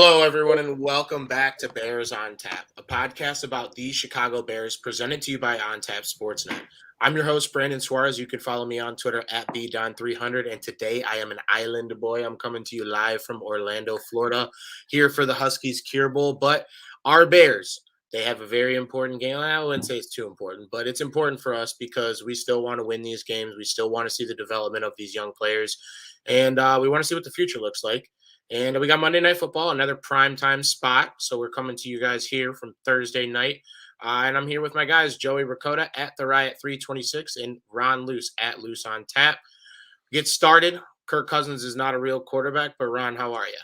Hello, everyone, and welcome back to Bears on Tap, a podcast about the Chicago Bears presented to you by On Tap Sportsnet. I'm your host, Brandon Suarez. You can follow me on Twitter at Bdon300, and today I am an island boy. I'm coming to you live from Orlando, Florida, here for the Huskies Cure Bowl. But our Bears, they have a very important game. I wouldn't say it's too important, but it's important for us because we still want to win these games. We still want to see the development of these young players, and we want to see what the future looks like. And we got Monday Night Football, another primetime spot. So we're coming to you guys here from Thursday night. And I'm here with my guys, Joey Ricotta at The Riot 326 and Ron Luce at Luce on Tap. Get started. Kirk Cousins is not a real quarterback, but Ron, how are you?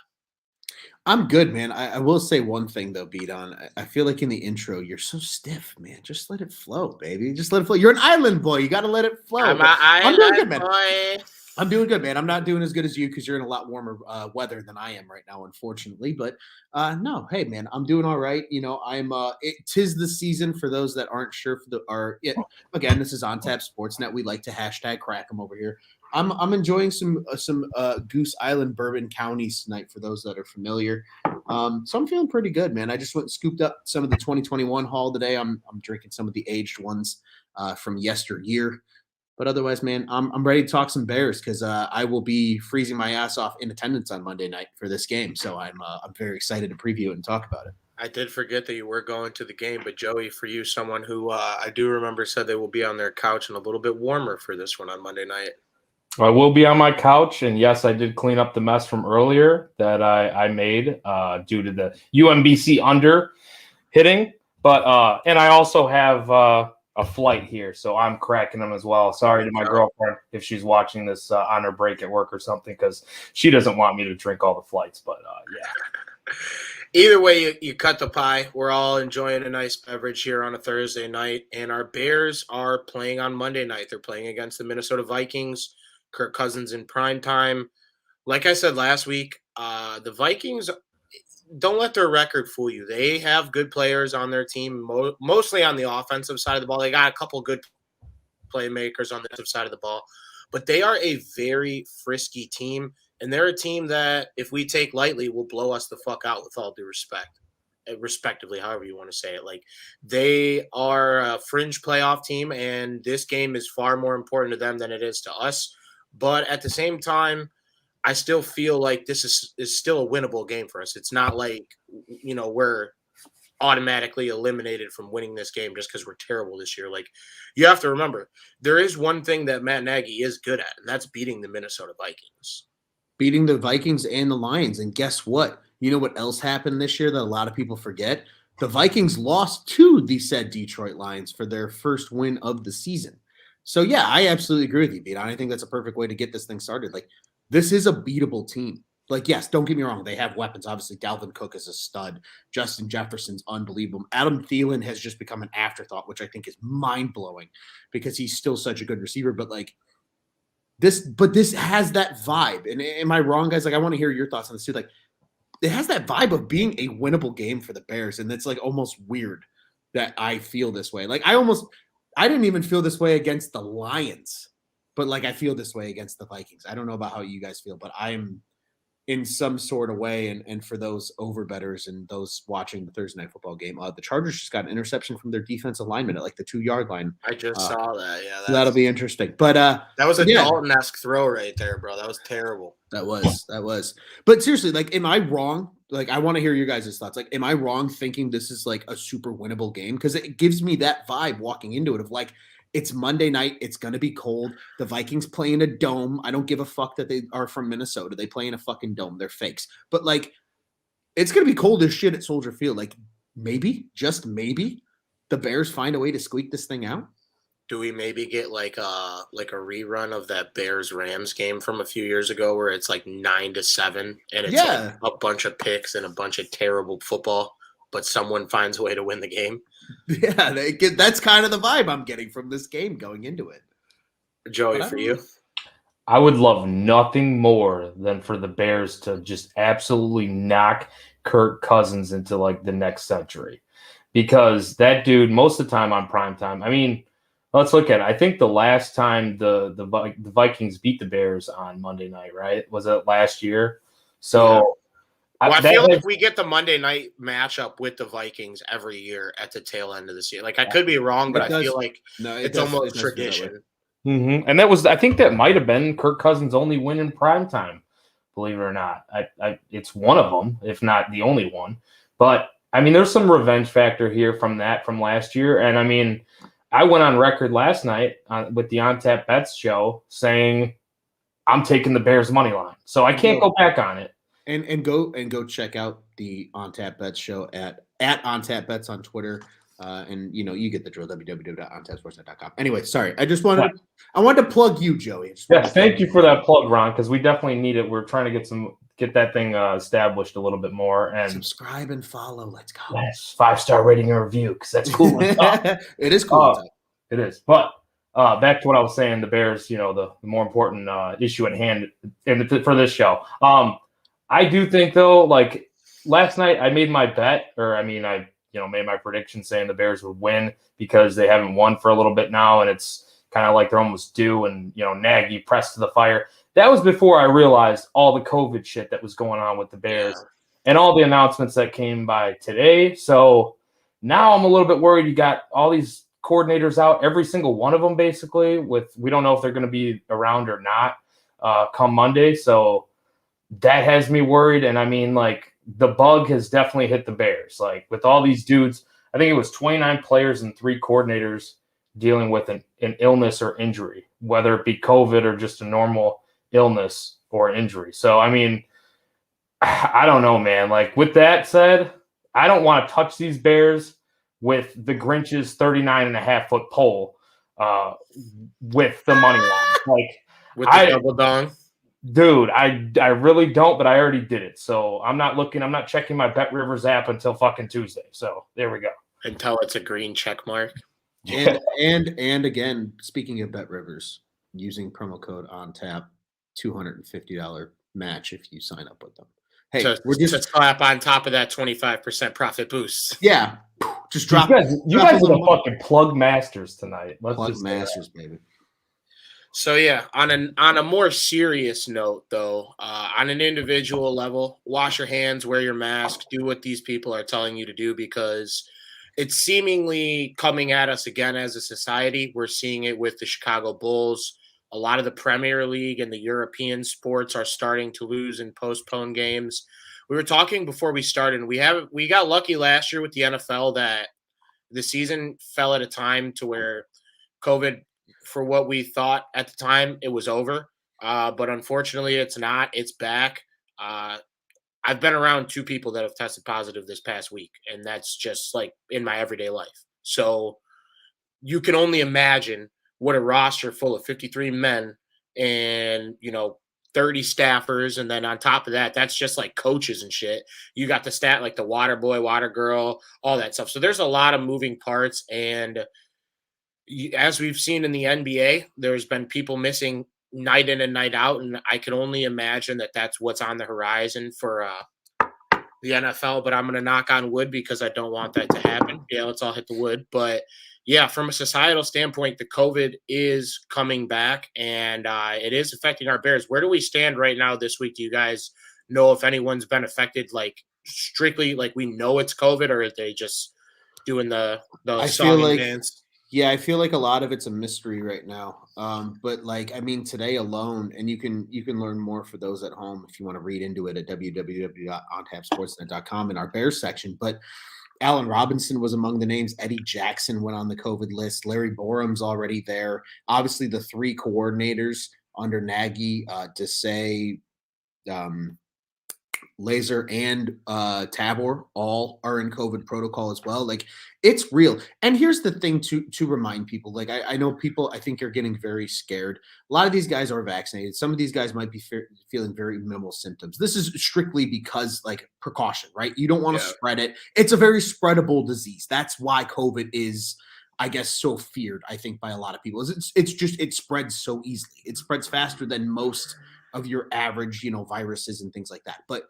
I'm good, man. I will say one thing, though, Bdon. I feel like in the intro, you're so stiff, man. Just let it flow, baby. Just let it flow. You're an island boy. You got to let it flow. I'm doing good, man. Boy. I'm doing good, man. I'm not doing as good as you because you're in a lot warmer weather than I am right now, unfortunately. But no, hey, man, I'm doing all right. You know, tis the season for those that aren't sure. Again, this is On Tap Sportsnet. We like to hashtag crack them over here. I'm enjoying some Goose Island Bourbon Counties tonight for those that are familiar. So I'm feeling pretty good, man. I just went and scooped up some of the 2021 haul today. I'm drinking some of the aged ones from yesteryear. But otherwise, man, I'm ready to talk some Bears because I will be freezing my ass off in attendance on Monday night for this game. So I'm very excited to preview it and talk about it. I did forget that you were going to the game, but Joey, for you, someone who I do remember said they will be on their couch and a little bit warmer for this one on Monday night. I will be on my couch, and yes, I did clean up the mess from earlier that I made due to the UMBC under hitting. But and I also have a flight here, so I'm cracking them as well. Sorry to my girlfriend if she's watching this on her break at work or something, because she doesn't want me to drink all the flights. But yeah. Either way, you cut the pie. We're all enjoying a nice beverage here on a Thursday night, and our Bears are playing on Monday night. They're playing against the Minnesota Vikings. Kirk Cousins in prime time. Like I said last week, the Vikings, don't let their record fool you. They have good players on their team, mostly on the offensive side of the ball. They got a couple good playmakers on the defensive side of the ball, but they are a very frisky team, and they're a team that, if we take lightly, will blow us the fuck out with all due respect. Respectively, however you want to say it. Like, they are a fringe playoff team, and this game is far more important to them than it is to us. But at the same time, I still feel like this is still a winnable game for us. It's not like, you know, we're automatically eliminated from winning this game just because we're terrible this year. Like, you have to remember, there is one thing that Matt Nagy is good at, and that's beating the Minnesota Vikings. Beating the Vikings and the Lions. And guess what? You know what else happened this year that a lot of people forget? The Vikings lost to the said Detroit Lions for their first win of the season. So, yeah, I absolutely agree with you, Bdon. I think that's a perfect way to get this thing started. Like, this is a beatable team. Like, yes, don't get me wrong. They have weapons. Obviously, Dalvin Cook is a stud. Justin Jefferson's unbelievable. Adam Thielen has just become an afterthought, which I think is mind-blowing because he's still such a good receiver. But, like, this has that vibe. And am I wrong, guys? Like, I want to hear your thoughts on this, too. Like, it has that vibe of being a winnable game for the Bears. And it's, like, almost weird that I feel this way. Like, I didn't even feel this way against the Lions, but like I feel this way against the Vikings. I don't know about how you guys feel, but I'm in some sort of way. And for those overbettors and those watching the Thursday night football game, the Chargers just got an interception from their defensive lineman at like the 2-yard line. I just saw that. Yeah, so that'll be interesting. But that was a Dalton-esque throw right there, bro. That was terrible. That was. But seriously, like, am I wrong? Like, I want to hear your guys' thoughts. Like, am I wrong thinking this is like a super winnable game? Because it gives me that vibe walking into it of like, it's Monday night. It's going to be cold. The Vikings play in a dome. I don't give a fuck that they are from Minnesota. They play in a fucking dome. They're fakes. But, like, it's going to be cold as shit at Soldier Field. Like, maybe, just maybe, the Bears find a way to squeak this thing out. Do we maybe get like a rerun of that Bears-Rams game from a fefew years ago where it's like 9-7 and it's like a bunch of picks and a bunch of terrible football, but someone finds a way to win the game? Yeah, that's kind of the vibe I'm getting from this game going into it. Joey, for you? I would love nothing more than for the Bears to just absolutely knock Kirk Cousins into like the next century, because that dude, most of the time on primetime, I mean, let's look at it. I think the last time the Vikings beat the Bears on Monday night, right? Was it last year? So Well, I feel like we get the Monday night matchup with the Vikings every year at the tail end of the season. Like I could be wrong, but I feel like it's almost tradition. Mm-hmm. And I think that might have been Kirk Cousins' only win in primetime, believe it or not. It's one of them, if not the only one. But I mean, there's some revenge factor here from last year. And I mean, I went on record last night with the On Tap Bets show saying I'm taking the Bears money line, so I can't go back on it. And go check out the On Tap Bets show at On Tap Bets on Twitter. And you get the drill, www.ontapsportsnet.com. Anyway, sorry. I wanted to plug you, Joey. Yes, thank you for that plug, Ron, because we definitely need it. We're trying to get that thing established a little bit more. And subscribe and follow. Let's go. Yes, 5-star rating and review, because that's cool. It is cool. It is. But back to what I was saying, the Bears, the more important issue at hand for this show. I do think, though, like last night I made my bet, I made my prediction saying the Bears would win because they haven't won for a little bit now, and it's kind of like they're almost due, and, Nagy pressed to the fire. That was before I realized all the COVID shit that was going on with the Bears and all the announcements that came by today. So now I'm a little bit worried. You got all these coordinators out, every single one of them basically, we don't know if they're going to be around or not come Monday. So that has me worried. And I mean, like, the bug has definitely hit the Bears. Like, with all these dudes, I think it was 29 players and 3 coordinators dealing with an illness or injury, whether it be COVID or just a normal illness or injury. So, I mean, I don't know, man. Like, with that said, I don't want to touch these Bears with the Grinch's 39.5-foot pole with the money line. Like, with the double dong. Dude, I really don't, but I already did it. So I'm not checking my Bet Rivers app until fucking Tuesday. So there we go. Until it's a green check mark. And again, speaking of Bet Rivers, using promo code ONTAP, $250 match if you sign up with them. Hey, we're just to slap on top of that 25% profit boost. Yeah. Just drop you guys are the fucking plug masters tonight. Plug masters, baby. So yeah, on a more serious note, though, on an individual level, wash your hands, wear your mask, do what these people are telling you to do, because it's seemingly coming at us again as a society. We're seeing it with the Chicago Bulls. A lot of the Premier League and the European sports are starting to lose and postpone games. We were talking before we started, and we got lucky last year with the NFL that the season fell at a time to where COVID, for what we thought at the time, it was over. But unfortunately, it's not. It's back. I've been around 2 people that have tested positive this past week, and that's just like in my everyday life. So you can only imagine what a roster full of 53 men and, 30 staffers. And then on top of that, that's just like coaches and shit. You got the stat like the water boy, water girl, all that stuff. So there's a lot of moving parts. And as we've seen in the NBA, there's been people missing night in and night out. And I can only imagine that that's what's on the horizon for the NFL. But I'm going to knock on wood because I don't want that to happen. Yeah, let's all hit the wood. But yeah, from a societal standpoint, the COVID is coming back, and it is affecting our Bears. Where do we stand right now this week? Do you guys know if anyone's been affected, like strictly, like we know it's COVID, or are they just doing the song and dance? Yeah, I feel like a lot of it's a mystery right now. But like, I mean, today alone, and you can learn more for those at home if you want to read into it at www.ontapsportsnet.com in our Bears section. But Allen Robinson was among the names. Eddie Jackson went on the COVID list. Larry Borum's already there. Obviously, the 3 coordinators under Nagy, Desai, Laser, and Tabor all are in COVID protocol as well. Like, it's real. And here's the thing to remind people. Like, I know people, I think, are getting very scared. A lot of these guys are vaccinated. Some of these guys might be feeling very minimal symptoms. This is strictly because, like, precaution, right? You don't want to spread it. It's a very spreadable disease. That's why COVID is, I guess, so feared, I think, by a lot of people. It's just, it spreads so easily. It spreads faster than most of your average, viruses and things like that. But,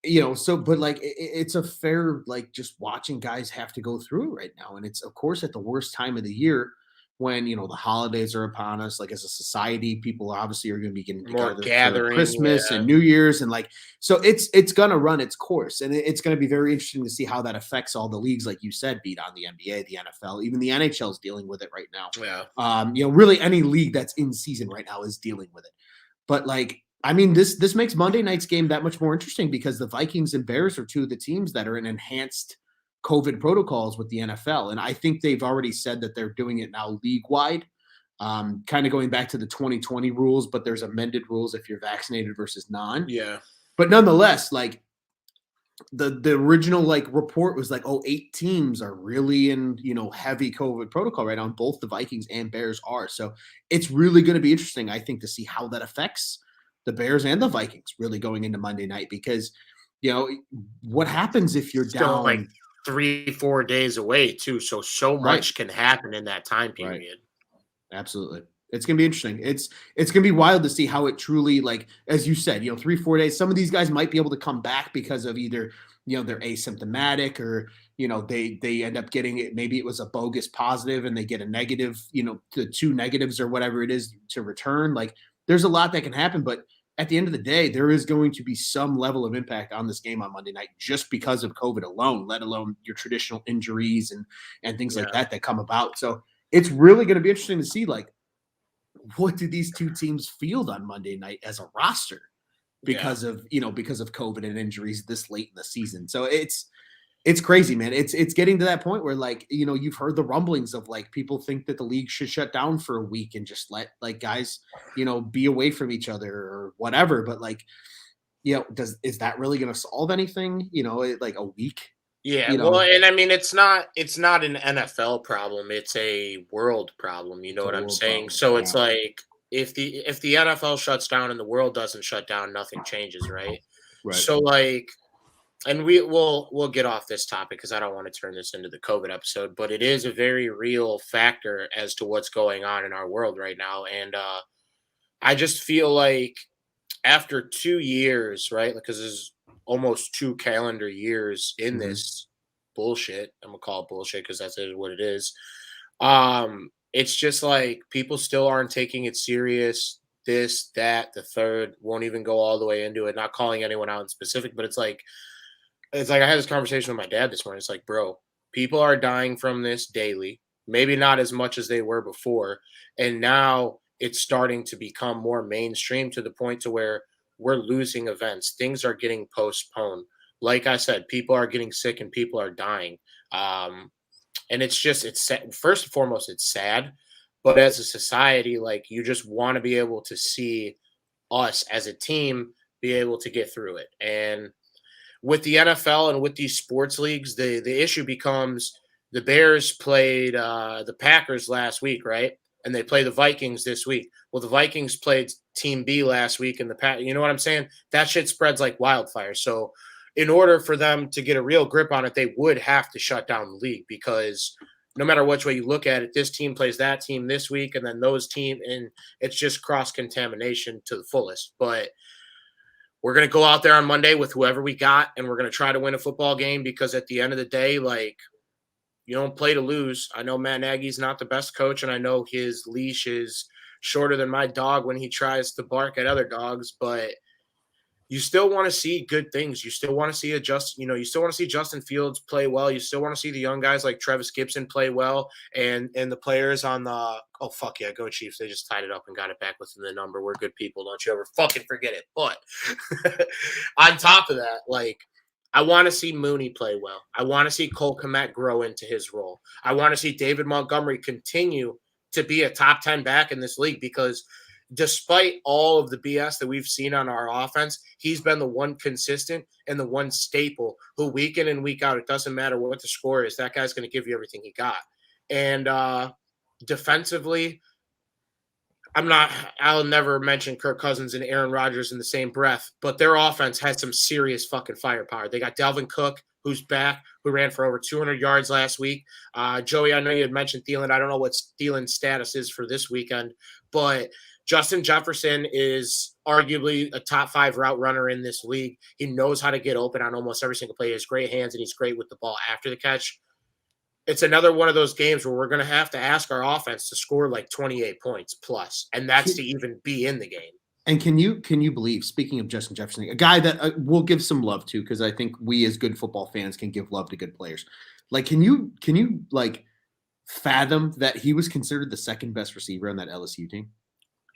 but like, it's a fair, like, just watching guys have to go through it right now. And it's, of course, at the worst time of the year when, the holidays are upon us. Like as a society, people obviously are going to be getting More together for gathering, Christmas yeah. and New Year's. And so it's going to run its course. And it's going to be very interesting to see how that affects all the leagues. Like you said, Bdon, the NBA, the NFL, even the NHL is dealing with it right now. Yeah. Really any league that's in season right now is dealing with it. But this makes Monday night's game that much more interesting because the Vikings and Bears are two of the teams that are in enhanced COVID protocols with the NFL. And I think they've already said that they're doing it now league-wide, kind of going back to the 2020 rules, but there's amended rules if you're vaccinated versus non. Yeah. But nonetheless, the original report was 8 teams are really in, heavy COVID protocol right now. And both the Vikings and Bears are. So it's really going to be interesting, I think, to see how that affects the Bears and the Vikings really going into Monday night because, what happens if you're Still down 3-4 days away too. So much can happen in that time period. Right. Absolutely. It's going to be interesting. It's going to be wild to see how it truly, as you said, 3-4 days, some of these guys might be able to come back because of either, they're asymptomatic or, they end up getting it. Maybe it was a bogus positive and they get a negative, the 2 negatives or whatever it is to return. There's a lot that can happen, but at the end of the day, there is going to be some level of impact on this game on Monday night just because of COVID alone, let alone your traditional injuries and things like that come about. So it's really going to be interesting to see, what do these two teams field on Monday night as a roster because of COVID and injuries this late in the season. So it's crazy, man. It's getting to that point where you've heard the rumblings of people think that the league should shut down for a week and just let guys, be away from each other or whatever. But is that really going to solve anything? A week? Yeah, well, and I mean, it's not an NFL problem; it's a world problem. You know what I'm saying? So it's if the NFL shuts down and the world doesn't shut down, nothing changes, right? Right. So and we'll get off this topic because I don't want to turn this into the COVID episode, but it is a very real factor as to what's going on in our world right now, and I just feel like after 2 years, right? Because there's almost 2 calendar years in this bullshit. I'm gonna call it bullshit because that's what it is. It's just people still aren't taking it serious. This, that, the third, won't even go all the way into it. Not calling anyone out in specific, but it's like I had this conversation with my dad this morning. It's like, bro, people are dying from this daily. Maybe not as much as they were before, and now it's starting to become more mainstream to the point to where we're losing events. Things are getting postponed. Like I said, people are getting sick and people are dying. And it's sad. First and foremost, it's sad. But as a society, you just want to be able to see us as a team be able to get through it. And with the NFL and with these sports leagues, the issue becomes the Bears played the Packers last week, right? And they play the Vikings this week. Well, the Vikings played Team B last week, and you know what I'm saying? That shit spreads like wildfire. So in order for them to get a real grip on it, they would have to shut down the league because no matter which way you look at it, this team plays that team this week, and then those team, and it's just cross-contamination to the fullest. But we're going to go out there on Monday with whoever we got, and we're going to try to win a football game because at the end of the day, you don't play to lose. I know Matt Nagy's not the best coach, and I know his leash is shorter than my dog when he tries to bark at other dogs, but you still want to see good things. You still want to see you still want to see Justin Fields play well. You still want to see the young guys like Travis Gibson play well, and the players on the go Chiefs. They just tied it up and got it back within the number. We're good people. Don't you ever fucking forget it. But on top of that, I want to see Mooney play well. I want to see Cole Kmet grow into his role. I want to see David Montgomery continue to be a top 10 back in this league because despite all of the BS that we've seen on our offense, he's been the one consistent and the one staple who week in and week out, it doesn't matter what the score is, that guy's going to give you everything he got. And defensively, I'll never mention Kirk Cousins and Aaron Rodgers in the same breath, but their offense has some serious fucking firepower. They got Dalvin Cook, who's back, who ran for over 200 yards last week. Joey, I know you had mentioned Thielen. I don't know what Thielen's status is for this weekend, but Justin Jefferson is arguably a top 5 route runner in this league. He knows how to get open on almost every single play. He has great hands, and he's great with the ball after the catch. it's another one of those games where we're going to have to ask our offense to score like 28 points plus, and that's to even be in the game. And can you believe, speaking of Justin Jefferson, a guy that we'll give some love to, because I think we as good football fans can give love to good players. Like, can you like fathom that he was considered the second best receiver on that LSU team?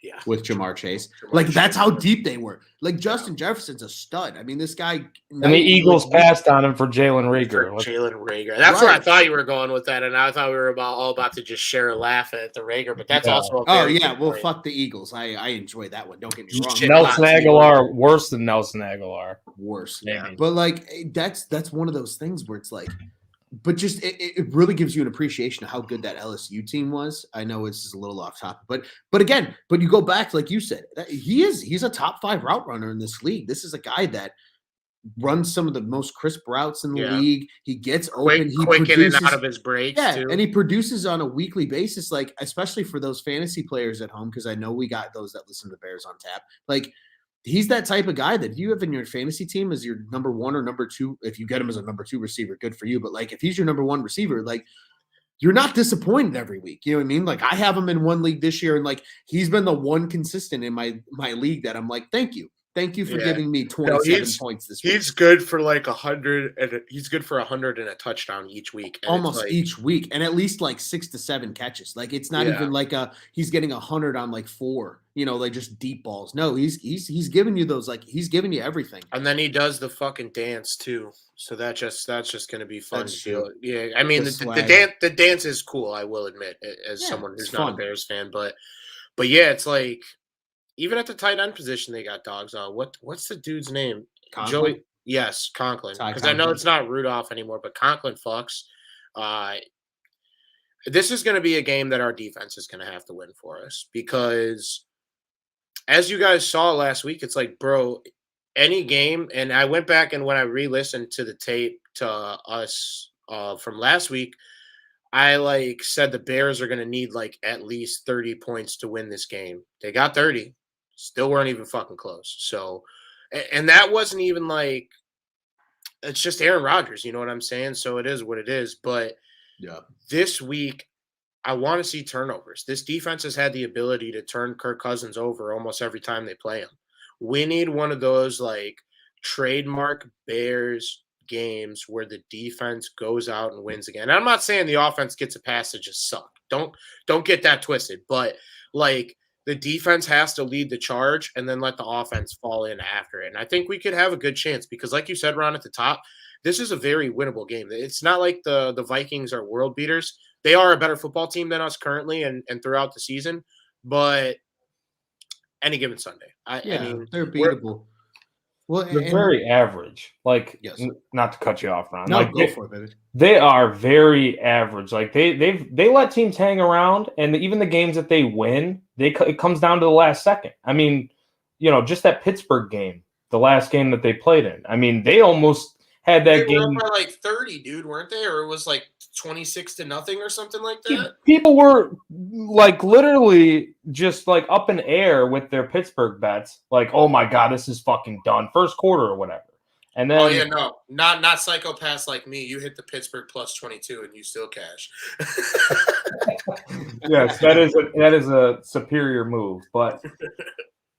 Yeah, with Jamar Chase. Like, that's how deep they were. Like, Justin Jefferson's a stud. I mean, this guy. And the Eagles passed on him for Jalen Reagor. Jalen Reagor. That's where I thought you were going with that, and I thought we were all about to just share a laugh at the Reagor, but that's also a very good well, point. fuck the Eagles. I enjoy that one. Don't get me wrong. Nelson Aguilar, worse than Nelson Aguilar. Worse. Maybe. But, like, that's one of those things where it's like, but just it really gives you an appreciation of how good that LSU team was. I know it's a little off topic, but again, you go back, like you said, he's a top 5 route runner in this league. This is a guy that runs some of the most crisp routes in the league. He gets open. He quick produces, in and out of his breaks, too. And he produces on a weekly basis, like, especially for those fantasy players at home, because I know we got those that listen to Bears on Tap. Like, he's that type of guy that you have in your fantasy team as your number 1 or number 2. If you get him as a number 2 receiver, good for you. But, like, if he's your number 1 receiver, like, you're not disappointed every week. You know what I mean? Like, I have him in one league this year, and, like, he's been the one consistent in my league that I'm like, thank you. Thank you for giving me 27 points this week. He's good for like 100, and he's good for 100 and a touchdown each week. And almost each week, and at least like 6 to 7 catches. Like, it's not even like he's getting 100 on like 4, like just deep balls. No, he's giving you those, like, he's giving you everything. And then he does the fucking dance too. So that's just going to be fun to feel. Yeah, I mean the dance is cool. I will admit, as someone who's not a Bears fan, but yeah, it's like. Even at the tight end position, they got dogs on. What's the dude's name? Conklin? Joey. Yes, Conklin. Because I know it's not Rudolph anymore, but Conklin fucks. This is going to be a game that our defense is going to have to win for us, because as you guys saw last week, it's like, bro, any game. And I went back, and when I re-listened to the tape to us from last week, I said the Bears are going to need like at least 30 points to win this game. They got 30. Still weren't even fucking close. So, and that wasn't even like, it's just Aaron Rodgers, you know what I'm saying? So it is what it is. But this week, I want to see turnovers. This defense has had the ability to turn Kirk Cousins over almost every time they play him. We need one of those like trademark Bears games where the defense goes out and wins again. And I'm not saying the offense gets a pass to just suck. Don't get that twisted. But like, the defense has to lead the charge and then let the offense fall in after it. And I think we could have a good chance, because like you said, Ron, at the top, this is a very winnable game. It's not like the Vikings are world beaters. They are a better football team than us currently and throughout the season. But any given Sunday, I mean, they're beatable. Well, they're very average. Like, not to cut you off, Ron. No, like, go for it, baby. They are very average. Like, they let teams hang around, and even the games that they win, it comes down to the last second. I mean, just that Pittsburgh game, the last game that they played in. I mean, they almost had that game. They were up by like 30, dude, weren't they? Or it was like 26-0 or something like that. People were like literally just like up in air with their Pittsburgh bets. Like, oh my God, this is fucking done. First quarter or whatever. And then, not psychopaths like me. You hit the Pittsburgh plus 22 and you still cash. Yes, that is a superior move. But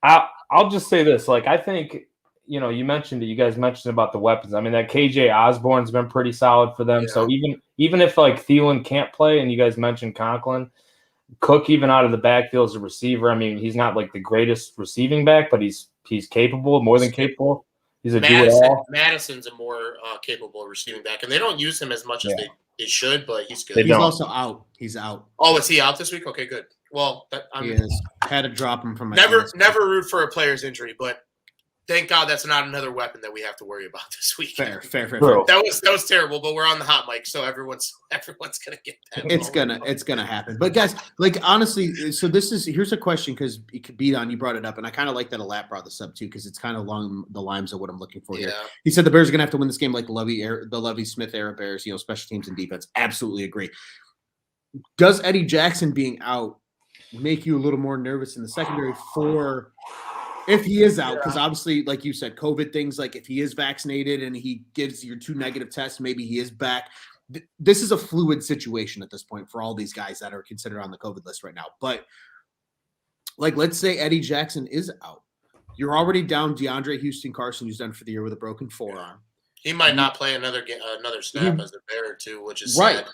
I'll just say this: like, I think you guys mentioned about the weapons. I mean, that KJ Osborne's been pretty solid for them. Yeah. So even if like Thielen can't play, and you guys mentioned Conklin, Cook even out of the backfield as a receiver. I mean, he's not like the greatest receiving back, but he's capable, more than capable. He's a do-it-all. Madison's a more capable receiving back, and they don't use him as much as they should, but he's good. He's also out. He's out. Oh, is he out this week? Okay, good. Well, he is. Had to drop him from my never root for a player's injury, but thank God that's not another weapon that we have to worry about this week. Fair. That was terrible, but we're on the hot mic, so everyone's gonna get that. It's gonna happen. But guys, like, honestly, so here's a question, because Bdon, you brought it up, and I kind of like that Alat brought this up too, because it's kind of along the lines of what I'm looking for here. He said the Bears are gonna have to win this game like the Lovie Smith era Bears, special teams and defense. Absolutely agree. Does Eddie Jackson being out make you a little more nervous in the secondary for? If he is out, because obviously, like you said, COVID things, like if he is vaccinated and he gives your 2 negative tests, maybe he is back. this is a fluid situation at this point for all these guys that are considered on the COVID list right now. But like, let's say Eddie Jackson is out. You're already down DeAndre Houston Carson, who's done for the year with a broken forearm. He might not play another snap as a Bear too, which is right.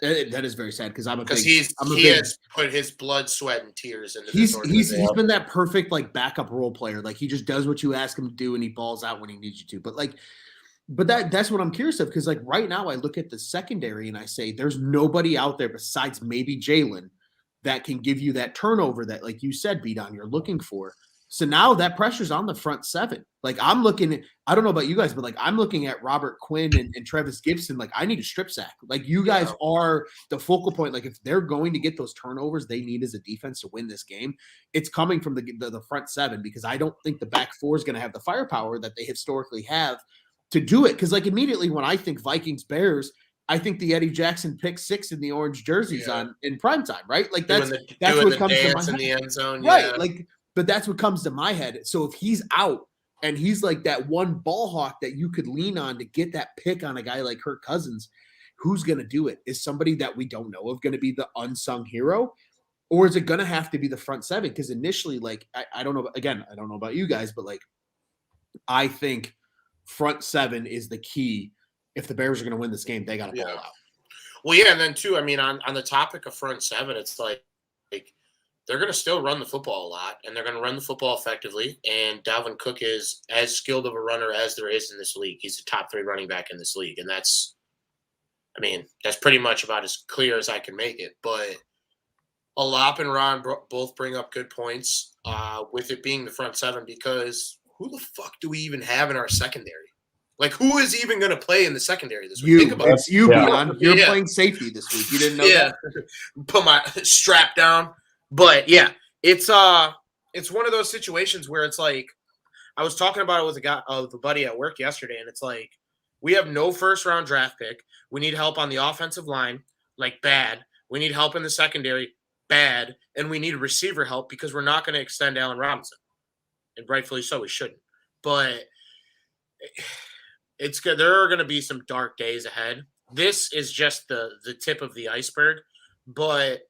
Sad. That is very sad because he has put his blood, sweat, and tears into this organization. He's been that perfect like backup role player. Like he just does what you ask him to do and he balls out when he needs you to. But that's what I'm curious of, because like right now I look at the secondary and I say there's nobody out there besides maybe Jalen that can give you that turnover that, like you said, Bdon, you're looking for. So now that pressure's on the front seven. Like I'm looking at, I don't know about you guys, but like I'm looking at Robert Quinn and Travis Gibson. Like I need a strip sack. Like you guys are the focal point. Like if they're going to get those turnovers they need as a defense to win this game, it's coming from the front seven, because I don't think the back four is going to have the firepower that they historically have to do it. Because like immediately when I think Vikings Bears, I think the Eddie Jackson pick 6 in the orange jerseys on in primetime, right? Like that's what comes to my head. In the end zone, right? Like. But that's what comes to my head. So if he's out and he's like that one ball hawk that you could lean on to get that pick on a guy like Kirk Cousins, who's going to do it? Is somebody that we don't know of going to be the unsung hero? Or is it going to have to be the front seven? Because initially, like, I don't know. Again, I don't know about you guys, but like, I think front seven is the key. If the Bears are going to win this game, they got to ball out. Well, yeah. And then too, I mean, on the topic of front seven, it's like they're going to still run the football a lot, and they're going to run the football effectively. And Dalvin Cook is as skilled of a runner as there is in this league. He's a top 3 running back in this league. And that's pretty much about as clear as I can make it. But Alop and Ron both bring up good points with it being the front seven, because who the fuck do we even have in our secondary? Like, who is even going to play in the secondary this week? Think about it. You, Bdon. You're playing safety this week. You didn't know that? Put my strap down. But yeah, it's one of those situations where it's like, I was talking about it with a buddy at work yesterday, and it's like, we have no first round draft pick. We need help on the offensive line, like bad. We need help in the secondary, bad, and we need receiver help because we're not going to extend Allen Robinson, and rightfully so, we shouldn't. But it's good. There are going to be some dark days ahead. This is just the tip of the iceberg, but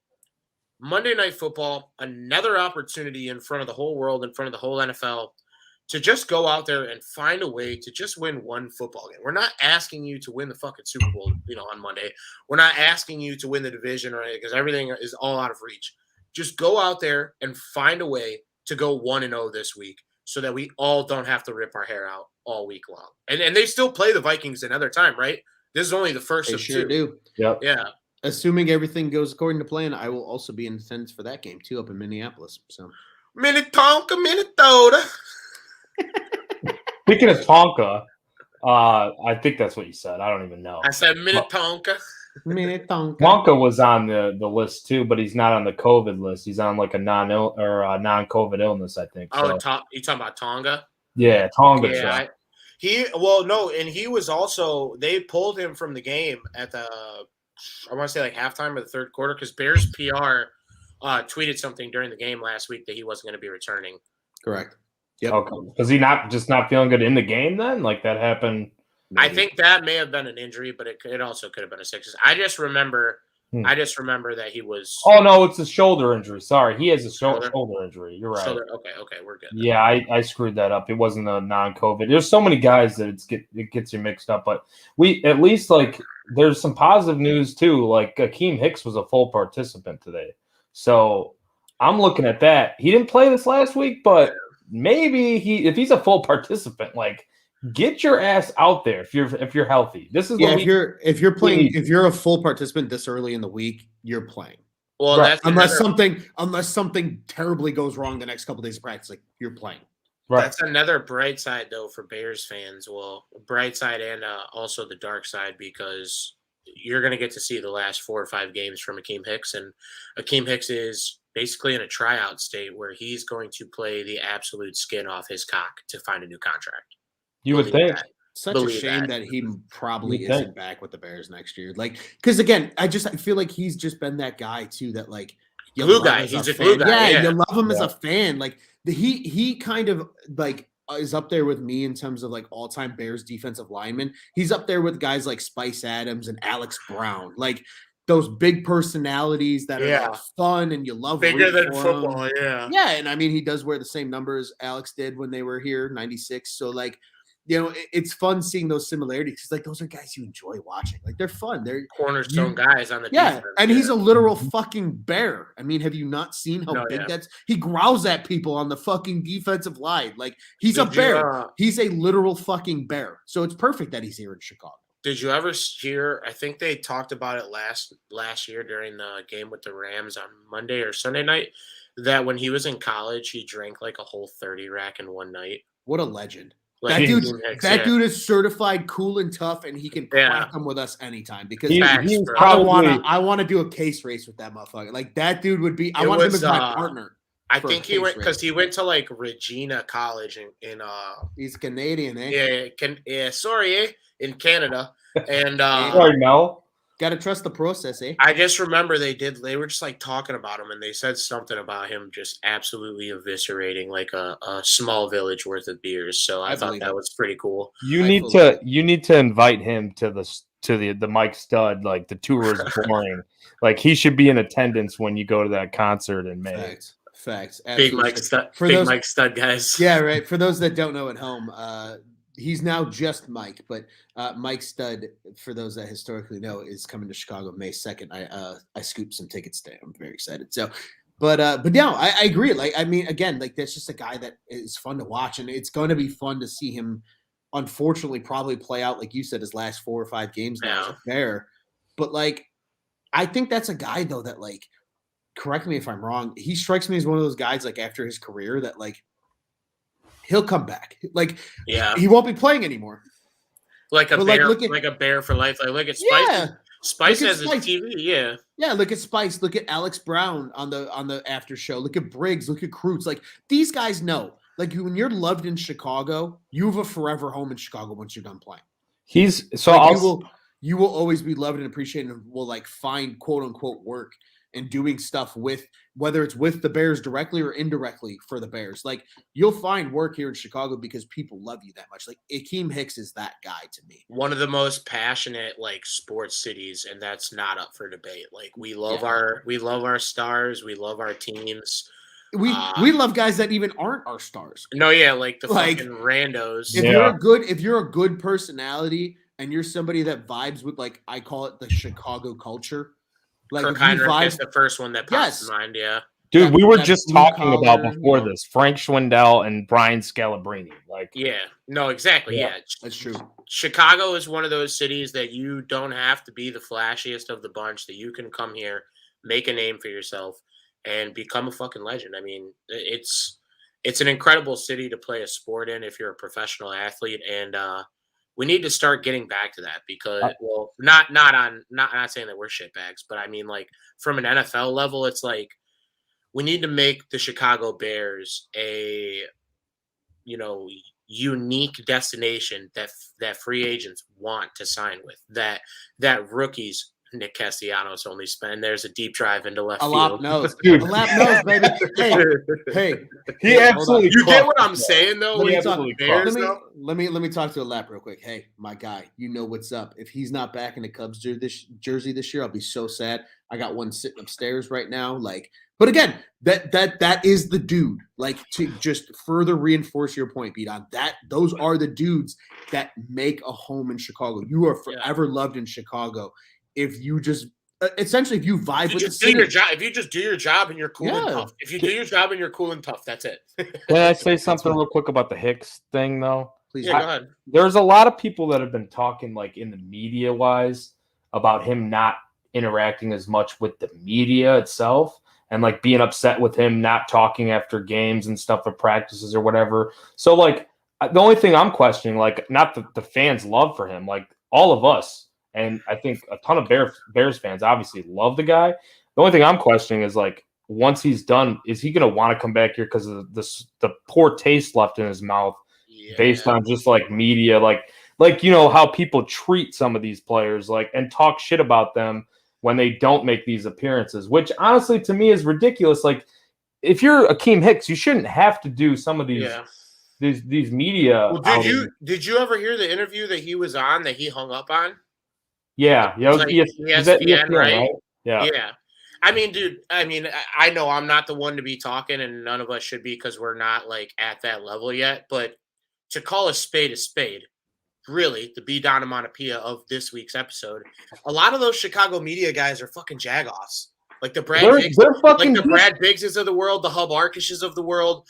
Monday Night Football, another opportunity in front of the whole world, in front of the whole NFL, to just go out there and find a way to just win one football game. We're not asking you to win the fucking Super Bowl, on Monday. We're not asking you to win the division or anything, because everything is all out of reach. Just go out there and find a way to go 1-0 this week, so that we all don't have to rip our hair out all week long. And they still play the Vikings another time, right? This is only the first of 2. They sure do. Yep. Yeah. Assuming everything goes according to plan, I will also be in attendance for that game too, up in Minneapolis. So, Minnesota. Speaking of Tonka, I think that's what you said. I don't even know. I said Minnetonka. Tonka was on the list too, but he's not on the COVID list. He's on like a non-COVID illness, I think. Oh, you talking about Tonga? Yeah, Tonga. Yeah, he was also, they pulled him from the game at the, I want to say like halftime of the third quarter, because Bears PR tweeted something during the game last week that he wasn't going to be returning. Correct. Yep. Okay. Was he not feeling good in the game then? Like that happened? Maybe. I think that may have been an injury, but it also could have been a sickness. I just remember that he was. Oh no, it's a shoulder injury. Sorry, he has a shoulder injury. You're right. Okay, we're good. Yeah, I screwed that up. It wasn't a non-COVID. There's so many guys that it gets you mixed up. But we at least like there's some positive news too. Like Akeem Hicks was a full participant today, so I'm looking at that. He didn't play this last week, but maybe if he's a full participant, like. Get your ass out there if you're healthy. This is if you're playing, if you're a full participant this early in the week, you're playing. Well, right. unless something terribly goes wrong the next couple of days of practice, like you're playing. Right. That's another bright side though for Bears fans. Well, bright side and also the dark side, because you're going to get to see the last 4 or 5 games from Akeem Hicks, and Akeem Hicks is basically in a tryout state where he's going to plplay the absolute skin off his cock to find a new contract. You would think. Such a shame that he probably isn't back with the Bears next year. Like, because again, I feel like he's just been that guy too. That like glue guy. He's a glue guy. Yeah, you love him as a fan. Like he kind of like is up there with me in terms of like all-time Bears defensive linemen. He's up there with guys like Spice Adams and Alex Brown, like those big personalities that are like fun and you love bigger than for football. them. Yeah. Yeah, and I mean he does wear the same numbers Alex did when they were here, 96. So like, you know, it's fun seeing those similarities. Like those are guys you enjoy watching. Like they're fun. They're cornerstone guys on the defense. And he's a Mm-hmm. literal fucking bear. I mean, have you not seen how big that's? He growls at people on the fucking defensive line. Like he's a bear. He's a literal fucking bear. So it's perfect that he's here in Chicago. Did you ever hear? I think they talked about it last year during the game with the Rams on Monday or Sunday night. That when he was in college, he drank like a whole 30 rack in one night. What a legend. Like that dude is certified cool and tough, and he can crack them with us anytime because he's I want to do a case race with that motherfucker. Like that dude would be. I want him as my partner. I think he went because he went to like Regina College in he's Canadian, eh? In Canada, and sorry, Mel. Got to trust the process, eh? I just remember they were just like talking about him, and they said something about him just absolutely eviscerating like a small village worth of beers. So I thought that was pretty cool. You need to invite him to the Mike Stud, like the tour is boring. Like he should be in attendance when you go to that concert in May. Facts. Big Mike Stud guys. Yeah, right. For those that don't know at home, he's now just Mike, but Mike Stud, for those that historically know, is coming to Chicago May 2nd. I scooped some tickets there. I'm very excited. So, but yeah, I agree. Like, I mean, again, like that's just a guy that is fun to watch, and it's going to be fun to see him. Unfortunately, probably play out like you said his last 4 or 5 games now as a Bear. But like, I think that's a guy though that like, correct me if I'm wrong. He strikes me as one of those guys like after his career that like. He'll come back. Like, he won't be playing anymore. Like a bear, like a bear for life. Like, look at Spice. Yeah. Spice has his TV. Yeah. Yeah. Look at Spice. Look at Alex Brown on the after show. Look at Briggs. Look at Krutz. Like these guys know. Like when you're loved in Chicago, you have a forever home in Chicago once you're done playing. You will always be loved and appreciated, and will like find quote unquote work and doing stuff with, whether it's with the Bears directly or indirectly for the Bears. Like you'll find work here in Chicago because people love you that much. Like Akeem Hicks is that guy to me. One of the most passionate like sports cities, and that's not up for debate. Like we love our stars, we love our teams. We love guys that even aren't our stars. No, yeah, like the fucking randos. If you're a good personality and you're somebody that vibes with, like I call it the Chicago culture. Like Kirk Heinrich is the first one that pops to mind, yeah. Dude, we were just talking about before this Frank Schwindel and Brian Scalabrine. Like, yeah, no, exactly, yeah, that's true. Chicago is one of those cities that you don't have to be the flashiest of the bunch. That you can come here, make a name for yourself, and become a fucking legend. I mean, it's an incredible city to play a sport in if you're a professional athlete, and we need to start getting back to that because, well, not saying that we're shitbags, but I mean, like from an NFL level, it's like we need to make the Chicago Bears a, unique destination that free agents want to sign with, that rookies. Nick Castellanos only spend. There's a deep drive into left field. A lap nose, baby. Hey, he absolutely. You get what I'm saying, though. Let me talk to a lap real quick. Hey, my guy, you know what's up. If he's not back in the Cubs jersey this year, I'll be so sad. I got one sitting upstairs right now. Like, but again, that is the dude. Like to just further reinforce your point, Bdon. Those are the dudes that make a home in Chicago. You are forever loved in Chicago. If you just essentially, if you vibe with the city, if you just do your job and you're cool and tough, if you do your job and you're cool and tough, that's it. Can I say something real quick about the Hicks thing, though? Please, go ahead. There's a lot of people that have been talking, like in the media wise, about him not interacting as much with the media itself, and like being upset with him not talking after games and stuff at practices or whatever. So, like, the only thing I'm questioning, like, not the fans' love for him, like all of us. And I think a ton of Bears fans obviously love the guy. The only thing I'm questioning is, like, once he's done, is he going to want to come back here because of the poor taste left in his mouth based on just, like, media, like how people treat some of these players, like, and talk shit about them when they don't make these appearances, which honestly to me is ridiculous. Like, if you're Akeem Hicks, you shouldn't have to do some of these these media. Well, did you ever hear the interview that he was on that he hung up on? Yeah, It was like ESPN, right? Yeah. Yeah. I mean, dude, I know I'm not the one to be talking, and none of us should be because we're not like at that level yet. But to call a spade, really, the Bdon of this week's episode, a lot of those Chicago media guys are fucking jagoffs. Like the Brad Biggses of the world, the Hub Arkishes of the world,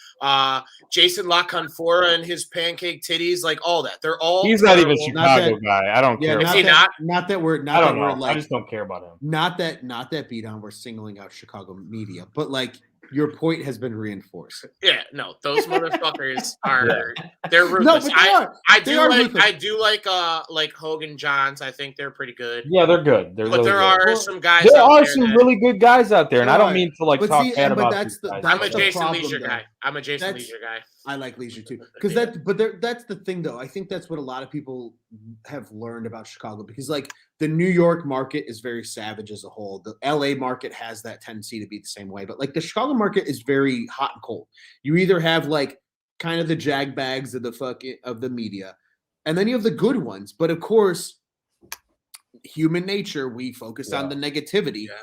Jason LaConfora and his pancake titties, like all that. They're all He's not even a Chicago guy. I don't care. Is he not? Not that we're I don't know. I just don't care about him. Not that Bdon we're singling out Chicago media, but like your point has been reinforced. Yeah, no, those motherfuckers are they're ruthless. No, but they are. I do like Hogan Johns. I think they're pretty good. Yeah, they're good. But really there good. are some guys. There are some really good guys out there, and I don't mean to like talk bad about these guys. I'm a Jason Leisure guy. Leisure guy. I like Leisure too, because that's the thing though. I think that's what a lot of people have learned about Chicago, because like the New York market is very savage as a whole. The LA market has that tendency to be the same way, but like the Chicago market is very hot and cold. You either have like kind of the jag bags of the media, and then you have the good ones. But of course, human nature, we focus on the negativity. Yeah.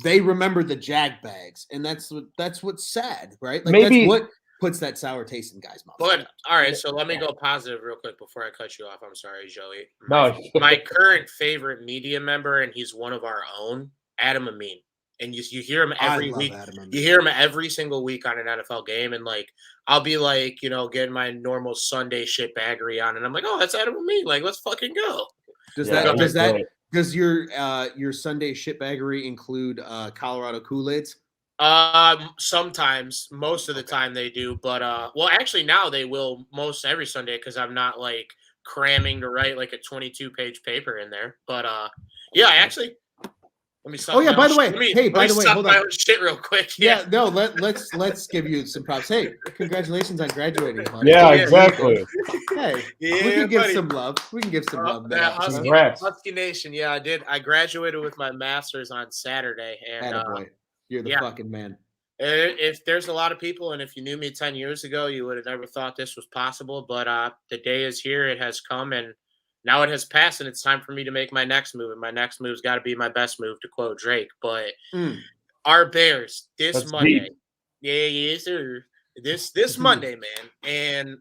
They remember the jag bags, and that's what's sad, right? Like that's what puts that sour taste in guys' mouths. But all right, so let me go positive real quick before I cut you off. I'm sorry, Joey. My current favorite media member, and he's one of our own, Adam Amin. And you hear him every week. You hear him every single week on an NFL game, and like I'll be like, getting my normal Sunday shitbaggery on, and I'm like, oh, that's Adam Amin. Like, let's fucking go. Does your Sunday shitbaggery include Colorado Kool-Aids? Sometimes, most of the time they do, but well, actually now they will most every Sunday because I'm not like cramming to write like a 22-page paper in there. But yeah, actually. Let me stop. Oh yeah, by the way, hold on. My own shit real quick. Yeah, no, let's give you some props. Hey, congratulations on graduating. Buddy. Yeah, exactly. Hey, we can give some love. We can give some love. Husky Nation. Yeah, I did. I graduated with my master's on Saturday, and you're the fucking man. If there's a lot of people, and if you knew me 10 years ago, you would have never thought this was possible. But the day is here. It has come, and now it has passed, and it's time for me to make my next move. And my next move's got to be my best move, to quote Drake. But our Bears this Monday. Yes, sir. This Monday, man. And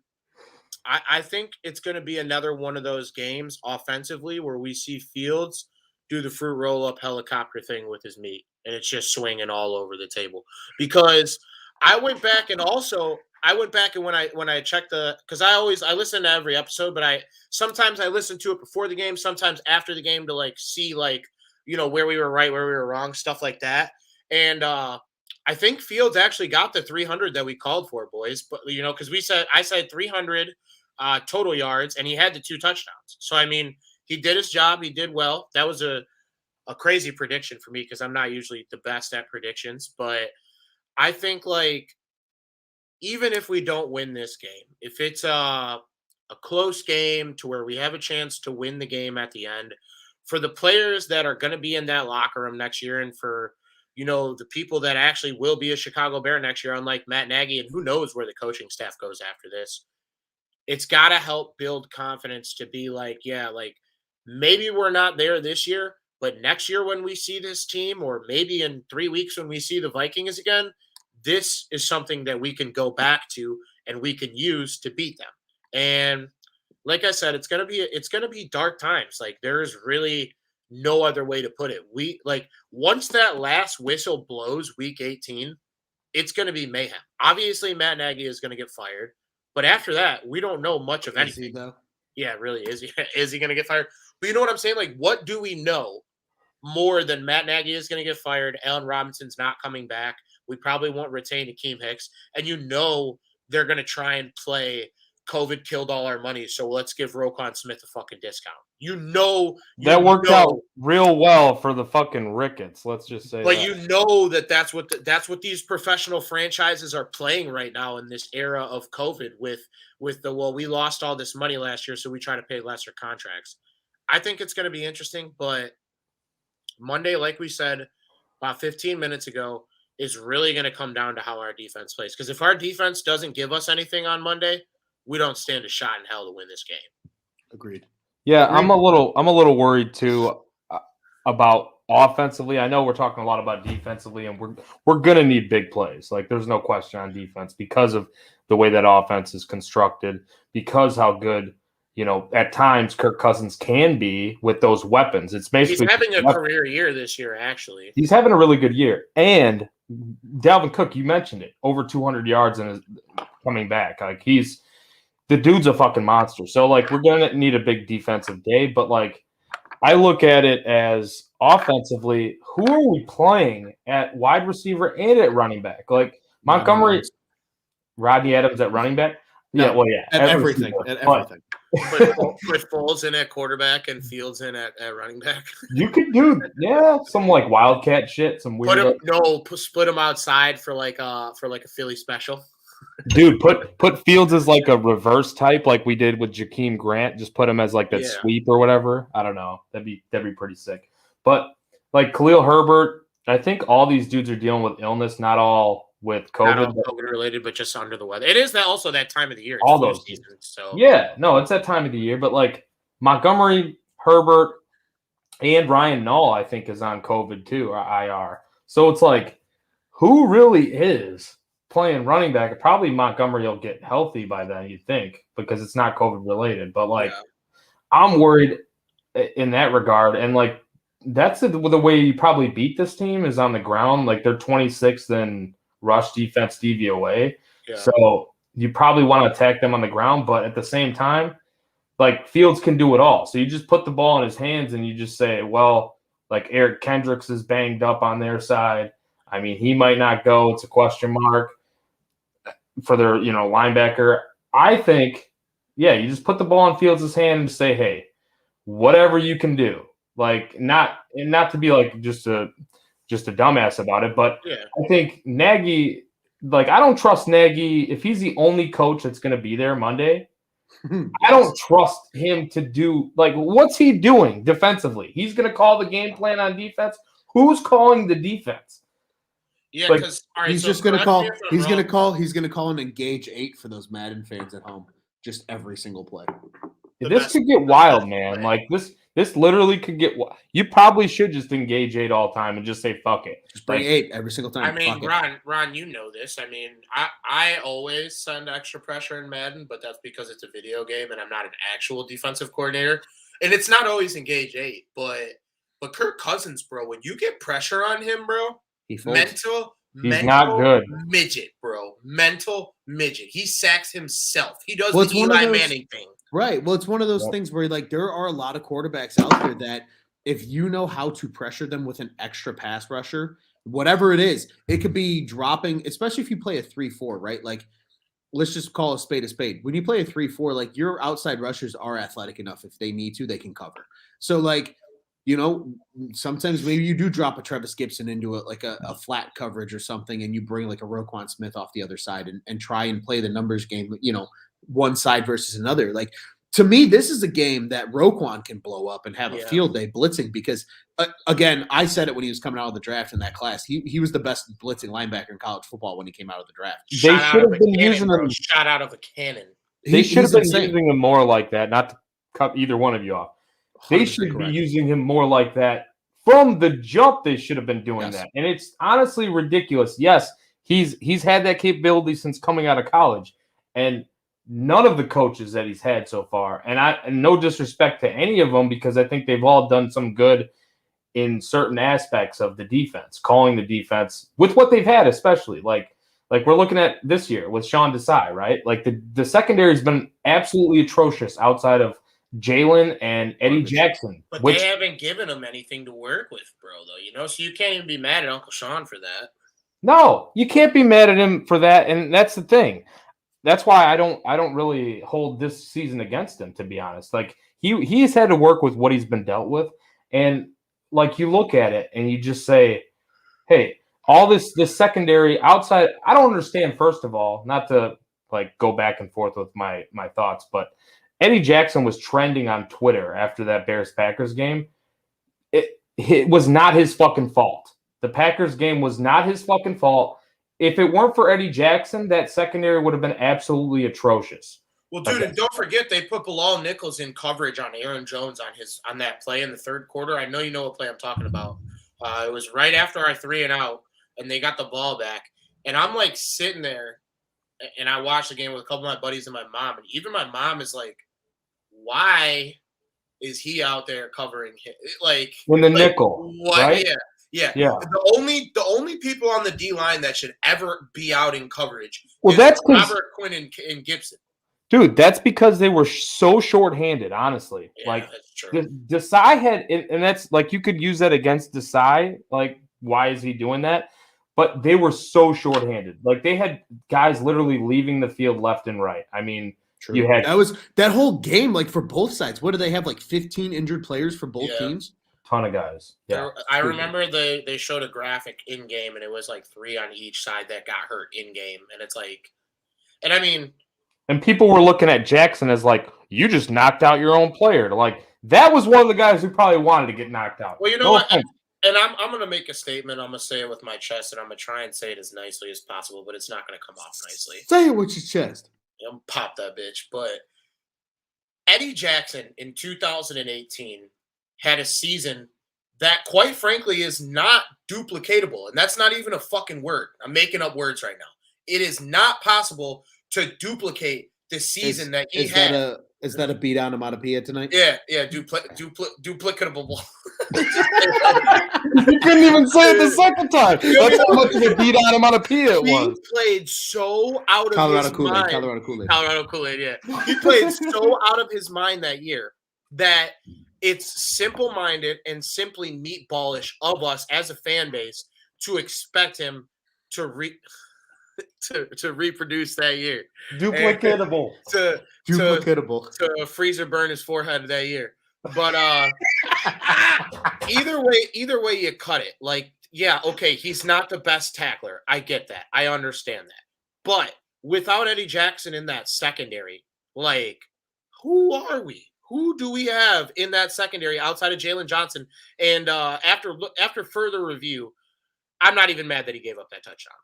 I think it's going to be another one of those games offensively where we see Fields do the fruit roll-up helicopter thing with his meat, and it's just swinging all over the table. Because I went back and when I checked because I listen to every episode, but sometimes I listen to it before the game, sometimes after the game to like see like, where we were right, where we were wrong, stuff like that. And I think Fields actually got the 300 that we called for, boys. But because I said 300 total yards, and he had the 2 touchdowns. So I mean, he did his job. He did well. That was a crazy prediction for me because I'm not usually the best at predictions, but I think like, even if we don't win this game, if it's a close game to where we have a chance to win the game at the end, for the players that are going to be in that locker room next year, and for, the people that actually will be a Chicago Bear next year, unlike Matt Nagy, and who knows where the coaching staff goes after this, it's got to help build confidence to be like, yeah, like maybe we're not there this year, but next year when we see this team, or maybe in 3 weeks when we see the Vikings again, this is something that we can go back to and we can use to beat them. And like I said, it's gonna be dark times. Like there is really no other way to put it. We like once that last whistle blows, week 18, it's gonna be mayhem. Obviously, Matt Nagy is gonna get fired, but after that, we don't know much of anything. Is he, though? Yeah, really, is he? Is he gonna get fired? But you know what I'm saying? Like, what do we know more than Matt Nagy is gonna get fired? Allen Robinson's not coming back. We probably won't retain Akeem Hicks. And they're going to try and play COVID killed all our money, so let's give Roquan Smith a fucking discount. That worked out real well for the fucking Ricketts. Let's just say that. That's what these professional franchises are playing right now in this era of COVID with we lost all this money last year, so we try to pay lesser contracts. I think it's going to be interesting, but Monday, like we said about 15 minutes ago, is really going to come down to how our defense plays. Because if our defense doesn't give us anything on Monday, we don't stand a shot in hell to win this game. Agreed. Yeah, I'm a little worried too about offensively. I know we're talking a lot about defensively, and we're gonna need big plays. Like there's no question on defense because of the way that offense is constructed, because how good, at times Kirk Cousins can be with those weapons. It's basically he's having a career year this year, actually. He's having a really good year. And Dalvin Cook, you mentioned it, over 200 yards and is coming back. Like the dude's a fucking monster. So like we're gonna need a big defensive day, but like I look at it as offensively, who are we playing at wide receiver and at running back? Like Montgomery, Rodney Adams at running back. No, yeah, well, yeah, at everything. At everything. Put Foles in at quarterback and Fields in at running back. You could do, some like wildcat shit, some weird. Split him outside for like a Philly special. Dude, put Fields as like a reverse type, like we did with Jakeem Grant. Just put him as like that sweep or whatever. I don't know. That'd be pretty sick. But like Khalil Herbert, I think all these dudes are dealing with illness, not all with COVID. Not all COVID related, but just under the weather. It is also that time of the year. It's all those seasons, so it's that time of the year. But like Montgomery, Herbert, and Ryan Null, I think, is on COVID too, or IR. So it's like, who really is playing running back? Probably Montgomery will get healthy by then, you'd think, because it's not COVID related. But like, I'm worried in that regard. And like, that's the way you probably beat this team is on the ground. Like they're 26th in rush defense DVOA. Yeah. So you probably want to attack them on the ground. But at the same time, like Fields can do it all. So you just put the ball in his hands and you just say, well, like Eric Kendricks is banged up on their side. I mean, he might not go. It's a question mark for their, linebacker. I think, you just put the ball in Fields' hand and say, hey, whatever you can do. Like not to be like just a dumbass about it, but I think Nagy, like I don't trust Nagy if he's the only coach that's going to be there Monday. I don't trust him to do like what's he doing defensively? He's going to call the game plan on defense. Who's calling the defense? Yeah, because he's just going to call. He's going to call an engage 8 for those Madden fans at home. Just every single play. This could get wild, man. Like this literally could get. You probably should just engage 8 all time and just say fuck it. Just bring 8 every single time. I mean, Ron, you know this. I mean, I always send extra pressure in Madden, but that's because it's a video game and I'm not an actual defensive coordinator. And it's not always engage 8, but Kirk Cousins, bro, when you get pressure on him, bro, he's not good. Midget, bro. Mental midget. He sacks himself. He does the Eli Manning thing. Right. Well, it's one of those things where like there are a lot of quarterbacks out there that if you know how to pressure them with an extra pass rusher, whatever it is, it could be dropping, especially if you play a 3-4, right? Like let's just call a spade a spade. When you play a 3-4, like your outside rushers are athletic enough. If they need to, they can cover. So like, sometimes maybe you do drop a Travis Gibson into a flat coverage or something, and you bring like a Roquan Smith off the other side and try and play the numbers game, one side versus another. Like to me, this is a game that Roquan can blow up and have a field day blitzing because, again, I said it when he was coming out of the draft in that class. He was the best blitzing linebacker in college football when he came out of the draft. They should have been using him. Shot out of a cannon. They should have been using him more like that, not to cut either one of you off. They should be using him more like that from the jump. They should have been doing that. And it's honestly ridiculous. Yes, he's had that capability since coming out of college. And none of the coaches that he's had so far, and no disrespect to any of them, because I think they've all done some good in certain aspects of the defense, calling the defense with what they've had, especially like we're looking at this year with Sean Desai, right? Like the secondary has been absolutely atrocious outside of Jalen and Eddie Jackson. But they haven't given him anything to work with, bro, though, so you can't even be mad at Uncle Sean for that. No, you can't be mad at him for that, and that's the thing. That's why I don't really hold this season against him, to be honest. Like he's had to work with what he's been dealt with, and like you look at it and you just say, hey, all this secondary outside, I don't understand, first of all, not to like go back and forth with my thoughts, but Eddie Jackson was trending on Twitter after that Bears-Packers game. It was not his fucking fault. The Packers game was not his fucking fault. If it weren't for Eddie Jackson, that secondary would have been absolutely atrocious. Well, dude, and don't forget they put Bilal Nichols in coverage on Aaron Jones on that play in the third quarter. I know you know what play I'm talking about. It was right after our 3-and-out, and they got the ball back. And I'm like sitting there, and I watched the game with a couple of my buddies and my mom, and even my mom is like, "Why is he out there covering him? Like when the nickel, what? right? Yeah. The only people on the D line that should ever be out in coverage is that's Robert Quinn and Gibson. Dude, that's because they were so shorthanded, honestly. Yeah, like that's true. Desai had, and that's like you could use that against Desai. Like, why is he doing that? But they were so shorthanded. Like they had guys literally leaving the field left and right. I mean, True. you had that whole game, like for both sides. What do they have? Like 15 injured players for both teams? Ton of guys. Yeah. I remember they showed a graphic in game, and it was like 3 on each side that got hurt in game, and it's like, and I mean. And people were looking at Jackson as like, you just knocked out your own player. Like, that was one of the guys who probably wanted to get knocked out. Well, you know what? And I'm going to make a statement. I'm going to say it with my chest, and I'm going to try and say it as nicely as possible, but it's not going to come off nicely. Say it with your chest. I'm pop that bitch. But Eddie Jackson in 2018 had a season that, quite frankly, is not duplicatable. And that's not even a fucking word. I'm making up words right now. It is not possible to duplicate the season that he had. Is that a Bdon onomatopoeia tonight? Yeah, duplicatable. You couldn't even say it the second time. That's how much of a Bdon onomatopoeia it was. He played so out of Colorado his Kool-Aid, mind. Colorado Kool-Aid, yeah. He played so out of his mind that year that it's simple-minded and simply meatballish of us as a fan base to expect him to reproduce that year. Duplicatable. To freezer burn his forehead that year. But either way you cut it. Like, yeah, okay, he's not the best tackler. I get that. I understand that. But without Eddie Jackson in that secondary, like, who are we? Who do we have in that secondary outside of Jalen Johnson? And after further review, I'm not even mad that he gave up that touchdown.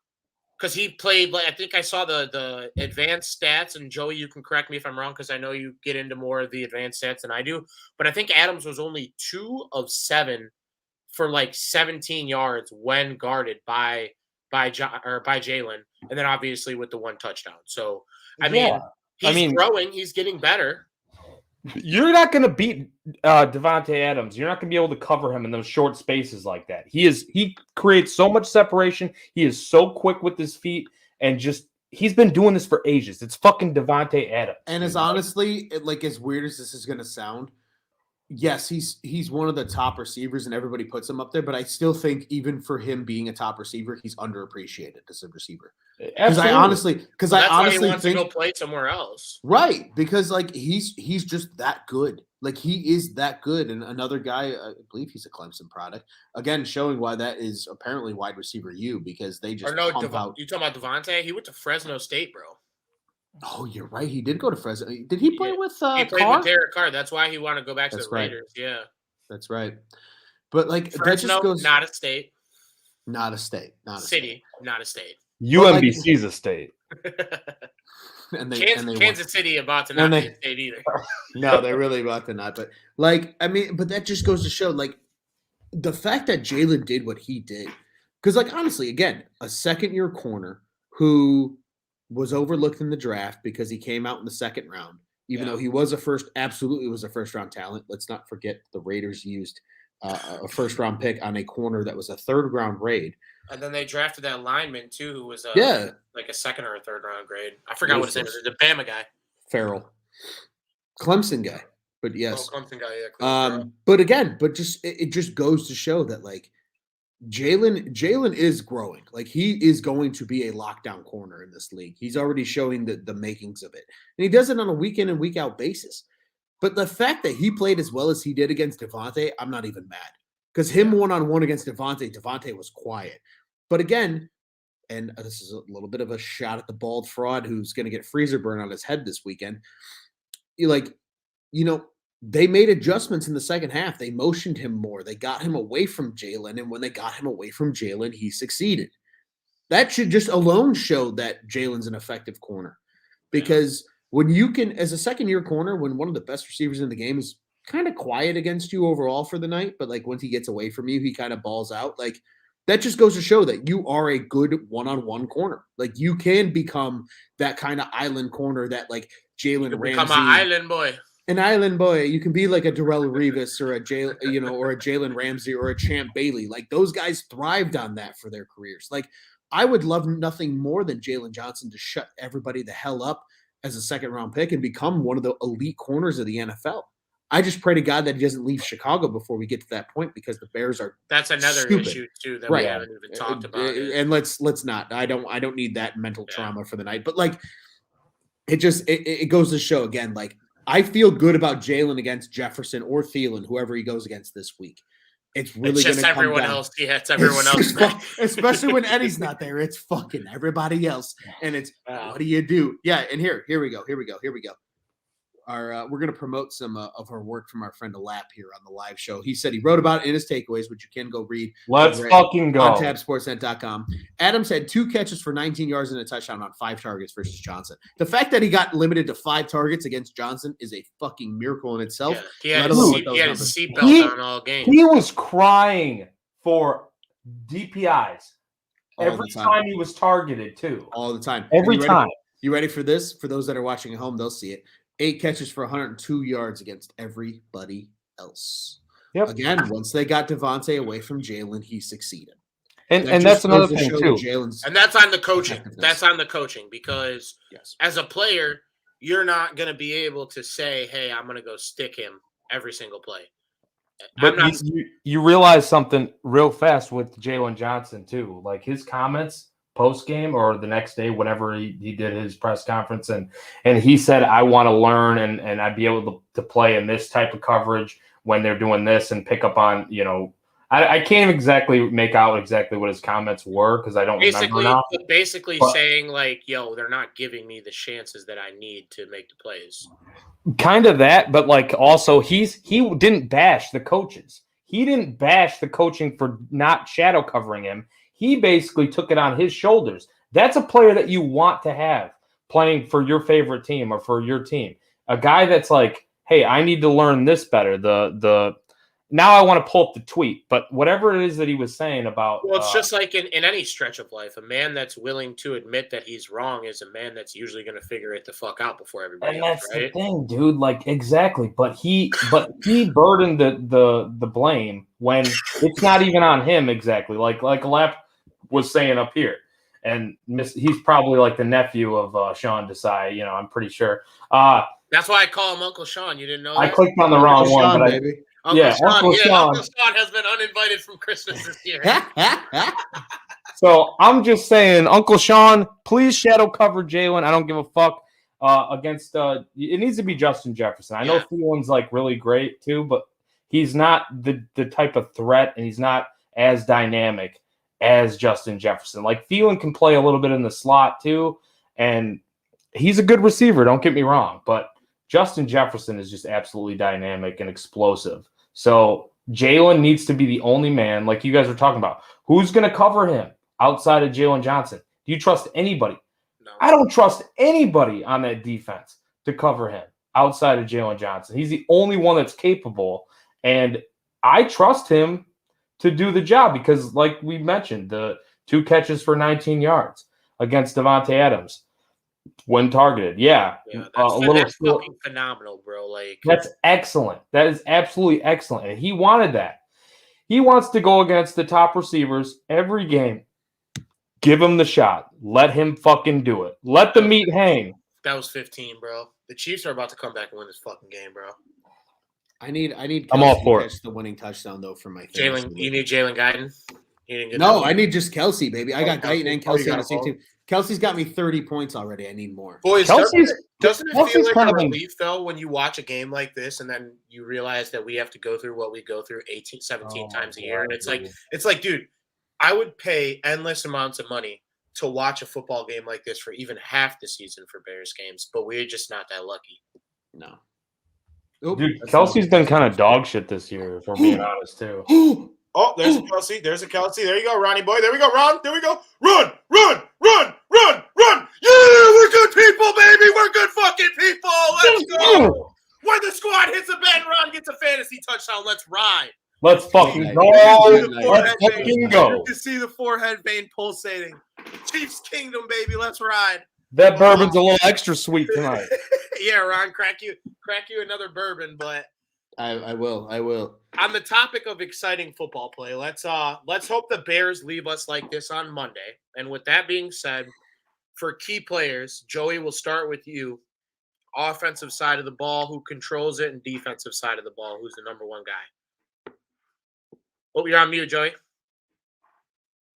Because he played, like, I think I saw the advanced stats, and Joey, you can correct me if I'm wrong, because I know you get into more of the advanced stats than I do. But I think Adams was only 2 of 7 for like 17 yards when guarded by Jalen, and then obviously with the 1 touchdown. So he's growing, he's getting better. You're not going to beat Devontae Adams. You're not going to be able to cover him in those short spaces like that. He creates so much separation. He is so quick with his feet, and he's been doing this for ages. It's fucking Devontae Adams. And as honestly, like as weird as this is going to sound, yes, he's one of the top receivers, and everybody puts him up there. But I still think even for him being a top receiver, he's underappreciated as a receiver. Because I honestly why he wants to go play somewhere else, right? Because like he's just that good. Like he is that good. And another guy, I believe he's a Clemson product. Again, showing why that is apparently wide receiver U, because they just pump out. You talking about Devontae? He went to Fresno State, bro. Oh, you're right. He did go to Fresno. Did he play with He played Carr? with Derek Carr. That's why he wanted to go back to the Raiders. Yeah. That's right. But like Fresno, that just goes not a state. Not a state. Not a state. UMBC's a state. and Kansas City about to not be a state either. No, they're really about to not. But like, I mean, but that just goes to show like the fact that Jalen did what he did. Because like honestly, again, a second-year corner who was overlooked in the draft because he came out in the second round, even though he was absolutely was a first-round talent. Let's not forget the Raiders used a first-round pick on a corner that was a third-round grade. And then they drafted that lineman, too, who was like a second or a third-round grade. I forgot what his name was. The Bama guy. Farrell. Clemson guy. But yes. Oh, Clemson guy, yeah. But again, it just goes to show that, like, Jalen is growing. Like, he is going to be a lockdown corner in this league. He's already showing the makings of it. And he does it on a week in and week out basis. But the fact that he played as well as he did against Devontae, I'm not even mad. Because him one-on-one against Devontae was quiet. But again, and this is a little bit of a shot at the bald fraud who's going to get freezer burn on his head this weekend. They made adjustments in the second half. They motioned him more. They got him away from Jalen. And when they got him away from Jalen, he succeeded. That should just alone show that Jalen's an effective corner. Because when you can, as a second-year corner, when one of the best receivers in the game is kind of quiet against you overall for the night, but like once he gets away from you, he kind of balls out. Like that just goes to show that you are a good one-on-one corner. Like you can become that kind of island corner that like Jalen Ramsey. Become an island boy. An island boy. You can be like a Darrell Revis or a Jalen Ramsey or a Champ Bailey. Like those guys thrived on that for their careers. Like I would love nothing more than Jalen Johnson to shut everybody the hell up as a second-round pick and become one of the elite corners of the NFL. I just pray to God that he doesn't leave Chicago before we get to that point because the Bears are that's another stupid. Issue too that we haven't even talked about. And let's not. I don't need that mental trauma for the night. But like it goes to show again, like I feel good about Jalen against Jefferson or Thielen, whoever he goes against this week. It's really just everyone else. Yeah, it's everyone else. Especially when Eddie's not there. It's fucking everybody else. And it's what do you do? Yeah, and here we go. We're going to promote some of her work from our friend Alap here on the live show. He said he wrote about it in his takeaways, which you can go read. Let's fucking go. On tabsportsnet.com. Adams had 2 catches for 19 yards and a touchdown on 5 targets versus Johnson. The fact that he got limited to 5 targets against Johnson is a fucking miracle in itself. Yeah, he had his seatbelt on all game. He was crying for DPIs every time he was targeted, too. All the time. Every time. You ready for this? For those that are watching at home, they'll see it. 8 catches for 102 yards against everybody else. Yep. Again, once they got Devontae away from Jalen, he succeeded. And that's another thing, too. And that's on the coaching. That's on the coaching because as a player, you're not going to be able to say, hey, I'm going to go stick him every single play. But you realize something real fast with Jalen Johnson, too. Like his comments post-game or the next day, whenever he did his press conference, and he said, I want to learn and I'd be able to play in this type of coverage when they're doing this and pick up on, I can't exactly make out exactly what his comments were because I don't remember now. Basically saying like, yo, they're not giving me the chances that I need to make the plays. Kind of that, but like also he didn't bash the coaches. He didn't bash the coaching for not shadow covering him. He basically took it on his shoulders. That's a player that you want to have playing for your favorite team or for your team. A guy that's like, hey, I need to learn this better. Now I want to pull up the tweet, but whatever it is that he was saying about. Well, it's just like in any stretch of life, a man that's willing to admit that he's wrong is a man that's usually going to figure it the fuck out before everybody and else, that's right? The thing, dude. Like exactly, but he burdened the blame when it's not even on him exactly. Like Lap was saying up here, and he's probably like the nephew of Sean Desai. I'm pretty sure. That's why I call him Uncle Sean. You didn't know that? I clicked on the wrong Uncle one, Sean, but baby. Uncle Sean has been uninvited from Christmas this year. So I'm just saying, Uncle Sean, please shadow cover Jalen. I don't give a fuck against. It needs to be Justin Jefferson. I know Thielen's like really great too, but he's not the type of threat, and he's not as dynamic as Justin Jefferson. Like Thielen can play a little bit in the slot too, and he's a good receiver. Don't get me wrong, but Justin Jefferson is just absolutely dynamic and explosive. So Jalen needs to be the only man, like you guys were talking about. Who's going to cover him outside of Jalen Johnson? Do you trust anybody? No. I don't trust anybody on that defense to cover him outside of Jalen Johnson. He's the only one that's capable, and I trust him to do the job because, like we mentioned, the 2 catches for 19 yards against Devontae Adams when targeted. That's fucking phenomenal, bro. Like that's excellent. That is absolutely excellent. And he wanted that. He wants to go against the top receivers every game. Give him the shot. Let him fucking do it. Let the meat hang. That was 15, bro. The Chiefs are about to come back and win this fucking game, bro. I need I'm all for it. The winning touchdown though for my Jalen. You need Jalen Guyton? No, I need just Kelsey, baby. I got Guyton and Kelsey on the same team. Kelsey's got me 30 points already. I need more. Boys, doesn't it feel like a relief, though, when you watch a game like this and then you realize that we have to go through what we go through 17 times a year? And it's like, dude, I would pay endless amounts of money to watch a football game like this for even half the season for Bears games, but we're just not that lucky. No. Dude, Kelsey's been kind of dog shit this year, if we're being honest, too. Oh, there's a Kelsey. There's a Kelsey. There you go, Ronnie boy. There we go, Ron. There we go. Run. Yeah, we're good people, baby. We're good fucking touchdown. Let's ride. Let's fucking Night. go. You can see the Let's forehead fucking vein. go. You can see the forehead vein pulsating. Chiefs Kingdom, baby. Let's ride. That bourbon's a little extra sweet tonight. Yeah, Ron, crack you another bourbon. But I will. on the topic of exciting football play, let's hope the Bears leave us like this on Monday. And with that being said, for key players, Joey, will start with you. Offensive side of the ball, who controls it, and defensive side of the ball, who's the number one guy. Oh, you're on mute, Joey.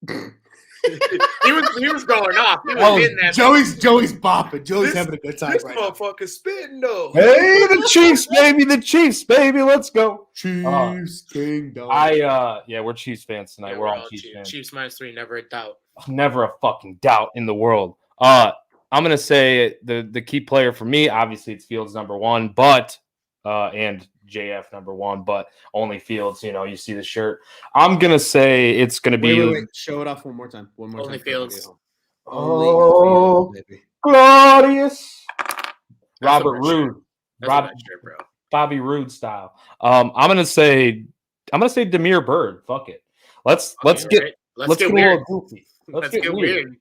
he was going off. He was hitting that. Joey's bopping. Joey's having a good time This right now. motherfucker spitting though. Hey, the Chiefs, baby. The Chiefs, baby. Let's go. Chiefs Kingdom. We're Chiefs fans tonight. Yeah, we're all Chiefs fans. Chiefs -3, never a doubt. Never a fucking doubt in the world. I'm gonna say the key player for me, obviously it's Fields number one, but and JF number one, but only Fields. You see the shirt. I'm gonna say it's gonna be. Wait. Show it off one more time. Only Fields. Oh, Fields, baby. glorious. Robert That's a Roode, That's a nice shirt, bro. Bobby Roode style. I'm gonna say Demir Bird. Fuck it. Let's get right. let's get weird. a little goofy. Let's get weird.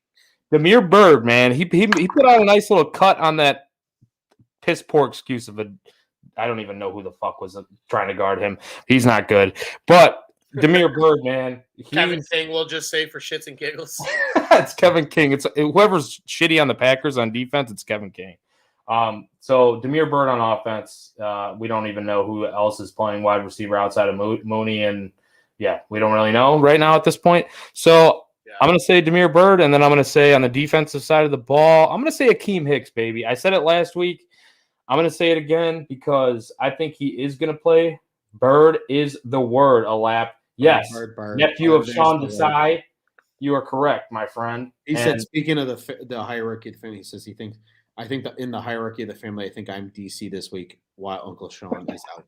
Demir Bird, man, he put out a nice little cut on that piss poor excuse of I don't even know who the fuck was trying to guard him. He's not good, but Demir Bird, man, Kevin King, we'll just say for shits and giggles. It's Kevin King. It's whoever's shitty on the Packers on defense. It's Kevin King. So Demir Bird on offense. We don't even know who else is playing wide receiver outside of Mooney, and we don't really know right now at this point. So. Yeah. I'm going to say Demir Bird, and then I'm going to say on the defensive side of the ball, I'm going to say Akeem Hicks, baby. I said it last week. I'm going to say it again because I think he is going to play. Bird is the word, Alap. Yes, Bird. Nephew of Sean Desai. You are correct, my friend. He said, speaking of the hierarchy of the family, he says I think that in the hierarchy of the family, I think I'm DC this week while Uncle Sean is out.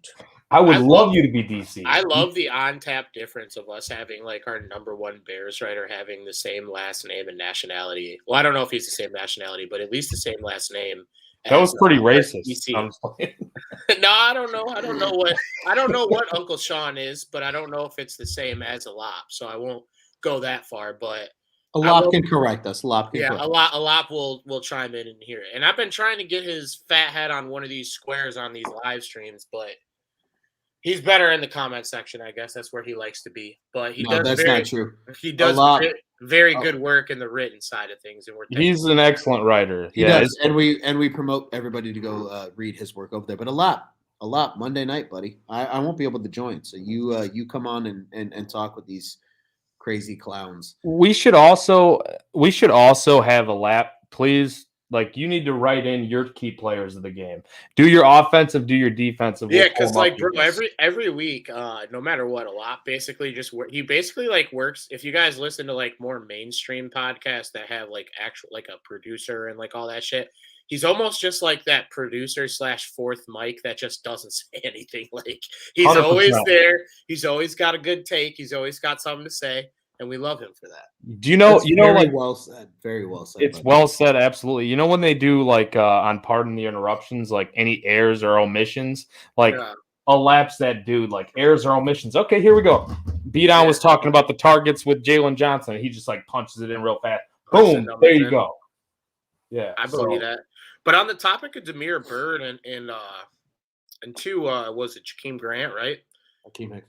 I would love you to be DC. I love the on-tap difference of us having like our number one Bears writer having the same last name and nationality. Well, I don't know if he's the same nationality, but at least the same last name. That was pretty racist. No, I don't know. I don't know what Uncle Sean is, but I don't know if it's the same as Alap. So I won't go that far. But Alap can correct us. Alap will chime in and hear it. And I've been trying to get his fat head on one of these squares on these live streams, but he's better in the comment section. I guess that's where he likes to be. But that's not true. He does very good work in the written side of things, and he's an excellent writer. He does, and we promote everybody to go read his work over there. But a lot Monday night, buddy. I won't be able to join, so you come on and talk with these crazy clowns. We should also have a lap, please. Like, you need to write in your key players of the game. Do your offensive, do your defensive. Yeah, because like, bro, every week, no matter what, Alap basically he basically like works. If you guys listen to like more mainstream podcasts that have like actual like a producer and like all that shit, he's almost just like that producer / fourth mic that just doesn't say anything. Like, he's 100%. always there. He's always got a good take. He's always got something to say. And we love him for that. Do you know? Very well said. Very well said. It's well said. Absolutely. You know, when they do like on Pardon the Interruptions, like any errors or omissions, like Alap's that dude, like errors or omissions. Okay, here we go. Bdon was talking about the targets with Jalen Johnson. He just like punches it in real fast. Boom. There you go. Yeah, I believe that. But on the topic of Demir Bird and two, was it Jakeem Grant, right? Akeem Hicks.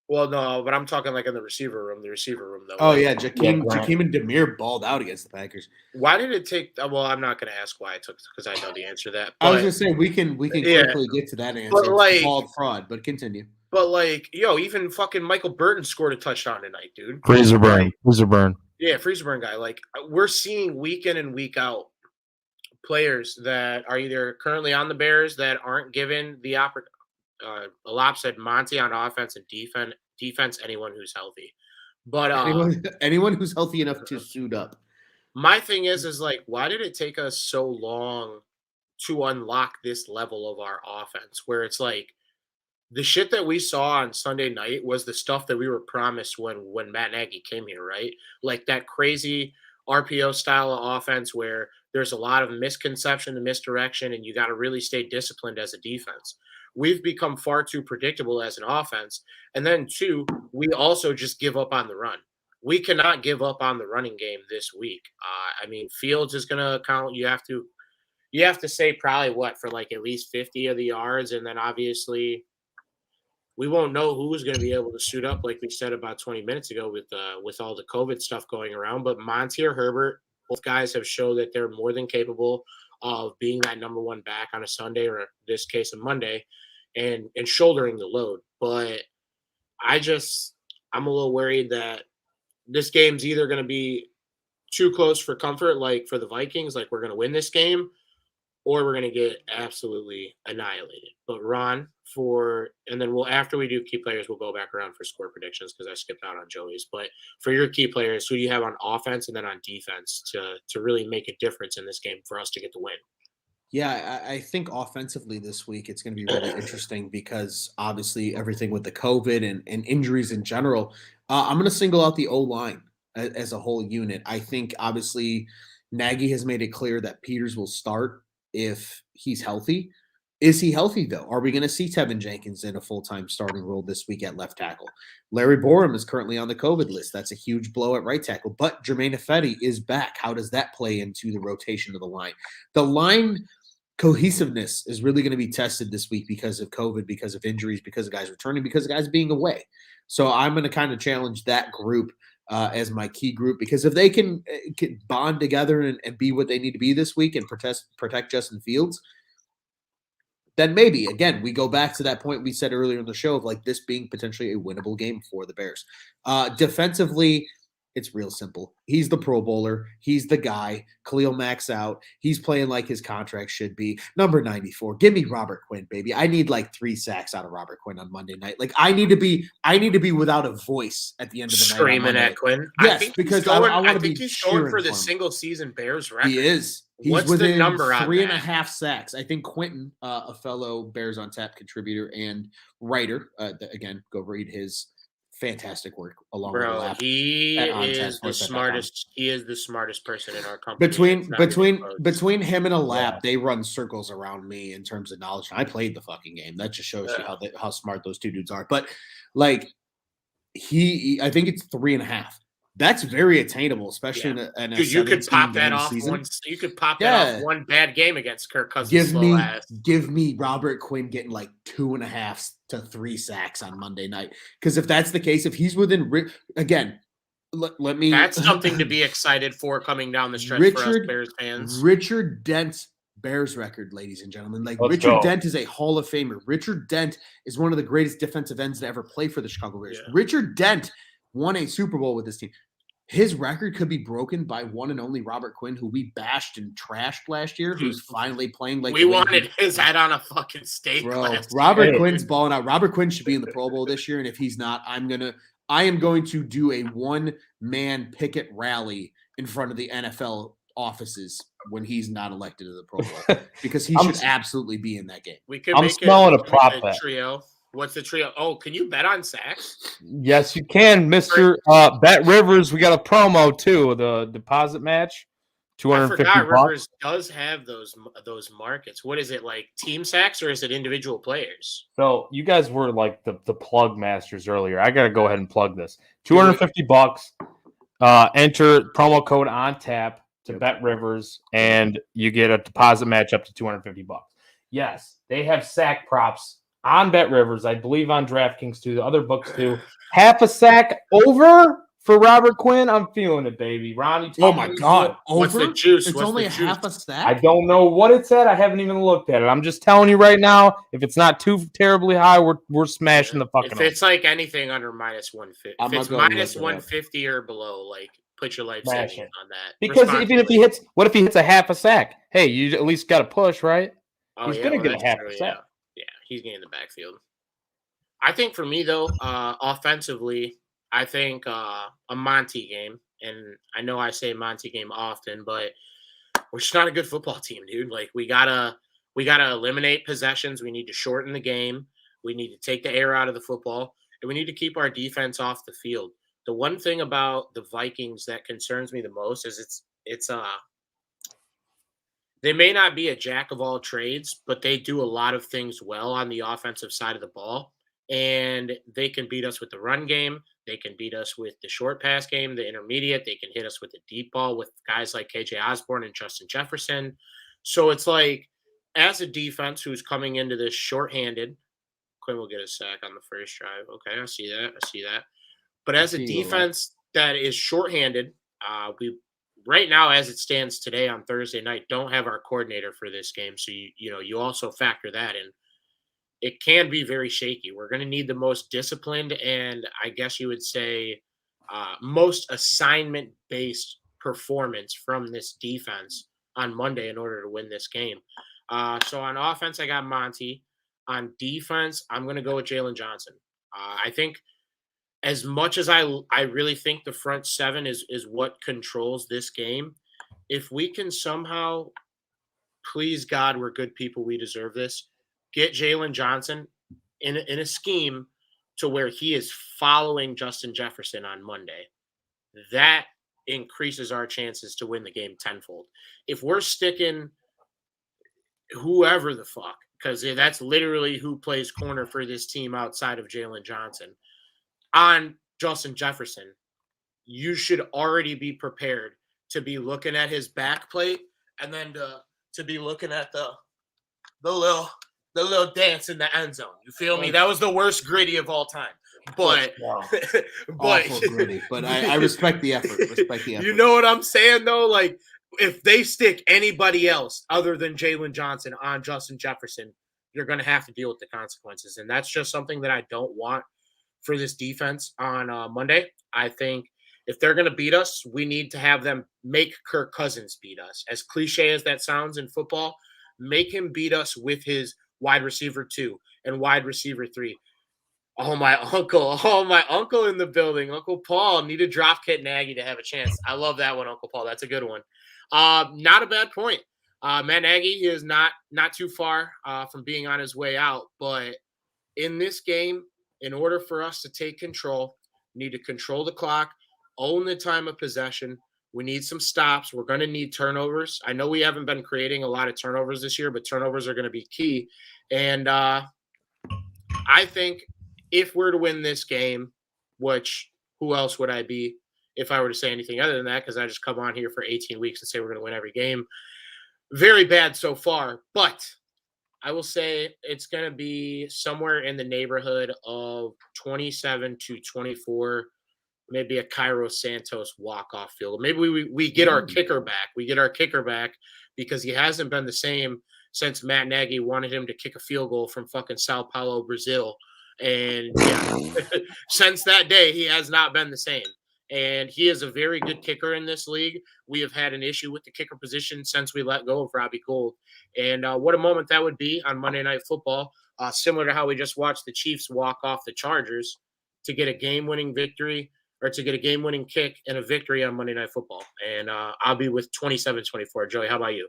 Well, no, but I'm talking like in the receiver room though. Oh, yeah, Jakeem and Demir balled out against the Packers. Why did it take – well, I'm not going to ask why it took because I know the answer to that. But, I was going to say we can quickly get to that answer. But it's called fraud, but continue. But, like, even fucking Michael Burton scored a touchdown tonight, dude. Freezer burn. Yeah, freezer burn guy. Like, we're seeing week in and week out players that are either currently on the Bears that aren't given the opportunity. Alap said Monty on offense and defense, anyone who's healthy. But anyone who's healthy enough to suit up. My thing is like, why did it take us so long to unlock this level of our offense where it's like the shit that we saw on Sunday night was the stuff that we were promised when Matt Nagy came here, right? Like that crazy RPO style of offense where there's a lot of misconception and misdirection and you got to really stay disciplined as a defense. we've become far too predictable as an offense. And then 2, we also just give up on the run. We cannot give up on the running game this week. I mean, Fields is going to count. You have to say probably what for like at least 50 of the yards, and then obviously we won't know who's going to be able to suit up, like we said about 20 minutes ago with all the COVID stuff going around. But Monty or Herbert, both guys have shown that they're more than capable of being that number one back on a Sunday or in this case a Monday, and shouldering the load. But I'm a little worried that this game's either going to be too close for comfort, like for the Vikings, like we're going to win this game, or we're going to get absolutely annihilated. But Ron, and then after we do key players, we'll go back around for score predictions because I skipped out on Joey's. But for your key players, who do you have on offense and then on defense to really make a difference in this game for us to get the win? Yeah, I think offensively this week it's going to be really interesting because obviously everything with the COVID and injuries in general. I'm going to single out the O-line as a whole unit. I think obviously Nagy has made it clear that Peters will start if he's healthy. Is he healthy, though? Are we going to see Tevin Jenkins in a full-time starting role this week at left tackle? Larry Borum is currently on the COVID list. That's a huge blow at right tackle. But Jermaine Ifedi is back. How does that play into the rotation of the line? The line cohesiveness is really going to be tested this week because of COVID, because of injuries, because of guys returning, because of guys being away. So I'm going to kind of challenge that group as my key group, because if they can bond together and be what they need to be this week and protect Justin Fields, then maybe, again, we go back to that point we said earlier in the show of like this being potentially a winnable game for the Bears. Defensively, it's real simple. He's the Pro Bowler. He's the guy. Khalil Mack's out. He's playing like his contract should be. Number 94. Give me Robert Quinn, baby. I need like 3 sacks out of Robert Quinn on Monday night. Like I need to be without a voice at the end of the night. Screaming at Quinn. Yes, because I want to be he's going for the him. Single season Bears record. He is. He's What's within the number on 3.5 sacks. I think Quentin, a fellow Bears on Tap contributor and writer, again, go read his fantastic work along with Lap. He is the smartest. He is the smartest person in our company. Between him and a Lap, they run circles around me in terms of knowledge. I played the fucking game. That just shows you how smart those two dudes are. But like I think it's 3.5. That's very attainable, especially in a Dude, you could pop that off season. You could pop that off one bad game against Kirk Cousins. Give me Robert Quinn getting like 2.5 to 3 sacks on Monday night. Because if that's the case, if he's within again, let me. That's something to be excited for coming down the stretch for us Bears fans. Richard Dent's Bears record, ladies and gentlemen. Like Dent is a Hall of Famer. Richard Dent is one of the greatest defensive ends to ever play for the Chicago Bears. Yeah. Richard Dent won a Super Bowl with this team. His record could be broken by one and only Robert Quinn, who we bashed and trashed last year, who's finally playing like we wanted his head on a fucking steak. Robert Quinn's balling out. Robert Quinn should be in the Pro Bowl this year, and if he's not, I am going to do a one-man picket rally in front of the NFL offices when he's not elected to the Pro Bowl because he should absolutely be in that game. I'm smelling a prop bet. Trio. What's the trio? Oh, can you bet on sacks? Yes, you can, Mr. Bet Rivers. We got a promo too. The deposit match, $250. I forgot Rivers does have those markets. What is it, like team sacks or is it individual players? So you guys were like the plug masters earlier. I gotta go ahead and plug this. $250. Enter promo code on tap to Bet Rivers, and you get a deposit match up to $250. Yes, they have sack props on Bet Rivers, I believe on DraftKings too, the other books too. Half a sack over for Robert Quinn. I'm feeling it, baby. Ronnie, oh my God. Over? What's the juice? It's only half a sack? I don't know what it's at. I haven't even looked at it. I'm just telling you right now, if it's not too terribly high, we're smashing the fucking If it's like anything under minus 150. If it's minus 150 or below, like put your life savings on that. Because even if he hits, what if he hits a half a sack? Hey, you at least got to push, right? Oh, he's going to get a half a sack. Yeah, he's getting the backfield. I think for me, though, offensively, I think a Monty game, and I know I say Monty game often, but we're just not a good football team, dude. Like we gotta eliminate possessions. We need to shorten the game. We need to take the air out of the football, and we need to keep our defense off the field. The one thing about the Vikings that concerns me the most is they may not be a jack of all trades, but they do a lot of things well on the offensive side of the ball. And they can beat us with the run game. They can beat us with the short pass game, the intermediate. They can hit us with the deep ball with guys like KJ Osborne and Justin Jefferson. So it's like, as a defense who's coming into this shorthanded, Quinn will get a sack on the first drive. Okay, I see that. But as a defense that is shorthanded, we right now, as it stands today on Thursday night, don't have our coordinator for this game. So you also factor that in. It can be very shaky. We're going to need the most disciplined and, I guess you would say, most assignment-based performance from this defense on Monday in order to win this game. So on offense, I got Monty. On defense, I'm going to go with Jalen Johnson. I think as much as I really think the front seven is what controls this game, if we can somehow, please God, we're good people, we deserve this, get Jalen Johnson in a scheme to where he is following Justin Jefferson on Monday, that increases our chances to win the game tenfold. If we're sticking whoever the fuck, because that's literally who plays corner for this team outside of Jalen Johnson, on Justin Jefferson, you should already be prepared to be looking at his back plate and then to be looking at the little dance in the end zone. You feel me? That was the worst gritty of all time. But awful gritty. But I respect the effort. You know what I'm saying though? Like, if they stick anybody else other than Jalen Johnson on Justin Jefferson, you're going to have to deal with the consequences. And that's just something that I don't want for this defense on Monday. I think if they're going to beat us, we need to have them make Kirk Cousins beat us. As cliche as that sounds in football, make him beat us with his wide receiver 2 and wide receiver 3. Oh, my uncle in the building. Uncle Paul, need a drop kick Nagy to have a chance. I love that one, Uncle Paul. That's a good one. Not a bad point. Matt Nagy is not too far from being on his way out. But in this game, in order for us to take control, we need to control the clock, own the time of possession. We need some stops. We're going to need turnovers. I know we haven't been creating a lot of turnovers this year, but turnovers are going to be key. And I think if we're to win this game, which who else would I be if I were to say anything other than that? Because I just come on here for 18 weeks and say we're going to win every game. Very bad so far, but I will say it's going to be somewhere in the neighborhood of 27-24, maybe a Cairo Santos walk-off field. Maybe we get our kicker back. We get our kicker back because he hasn't been the same since Matt Nagy wanted him to kick a field goal from fucking Sao Paulo, Brazil. And yeah, since that day, he has not been the same. And he is a very good kicker in this league. We have had an issue with the kicker position since we let go of Robbie Gould. And what a moment that would be on Monday Night Football, similar to how we just watched the Chiefs walk off the Chargers to get a game-winning victory or to get a game-winning kick and a victory on Monday Night Football. And I'll be with 27-24. Joey, how about you?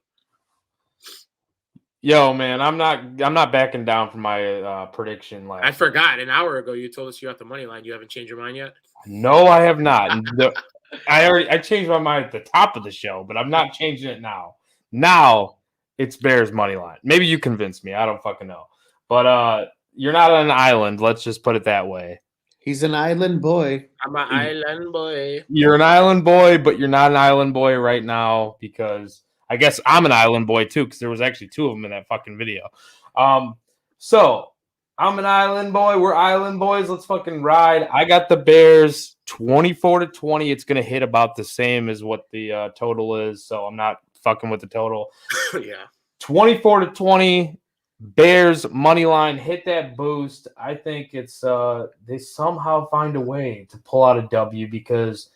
Yo, man, I'm not backing down from my prediction. I forgot an hour ago you told us you got the money line. You haven't changed your mind yet? No, I have not. I changed my mind at the top of the show, but I'm not changing it now. Now it's Bears money line. Maybe you convinced me. I don't fucking know. But you're not on an island. Let's just put it that way. He's an island boy. I'm an island boy. You're an island boy, but you're not an island boy right now because I guess I'm an island boy too because there was actually 2 of them in that fucking video. So I'm an island boy. We're island boys. Let's fucking ride. I got the Bears 24-20. It's going to hit about the same as what the total is. So I'm not fucking with the total. Yeah. 24-20. Bears money line. Hit that boost. I think it's they somehow find a way to pull out a W because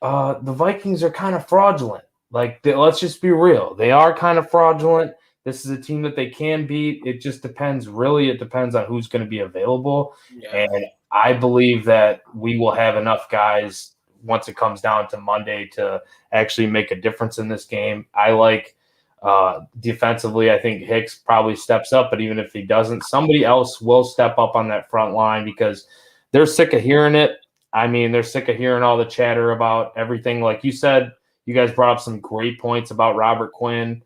the Vikings are kind of fraudulent. Like, let's just be real. They are kind of fraudulent. This is a team that they can beat. It just depends. Really, it depends on who's going to be available. Yeah. And I believe that we will have enough guys once it comes down to Monday to actually make a difference in this game. I like defensively, I think Hicks probably steps up, but even if he doesn't, somebody else will step up on that front line because they're sick of hearing it. I mean, they're sick of hearing all the chatter about everything. Like you said, you guys brought up some great points about Robert Quinn.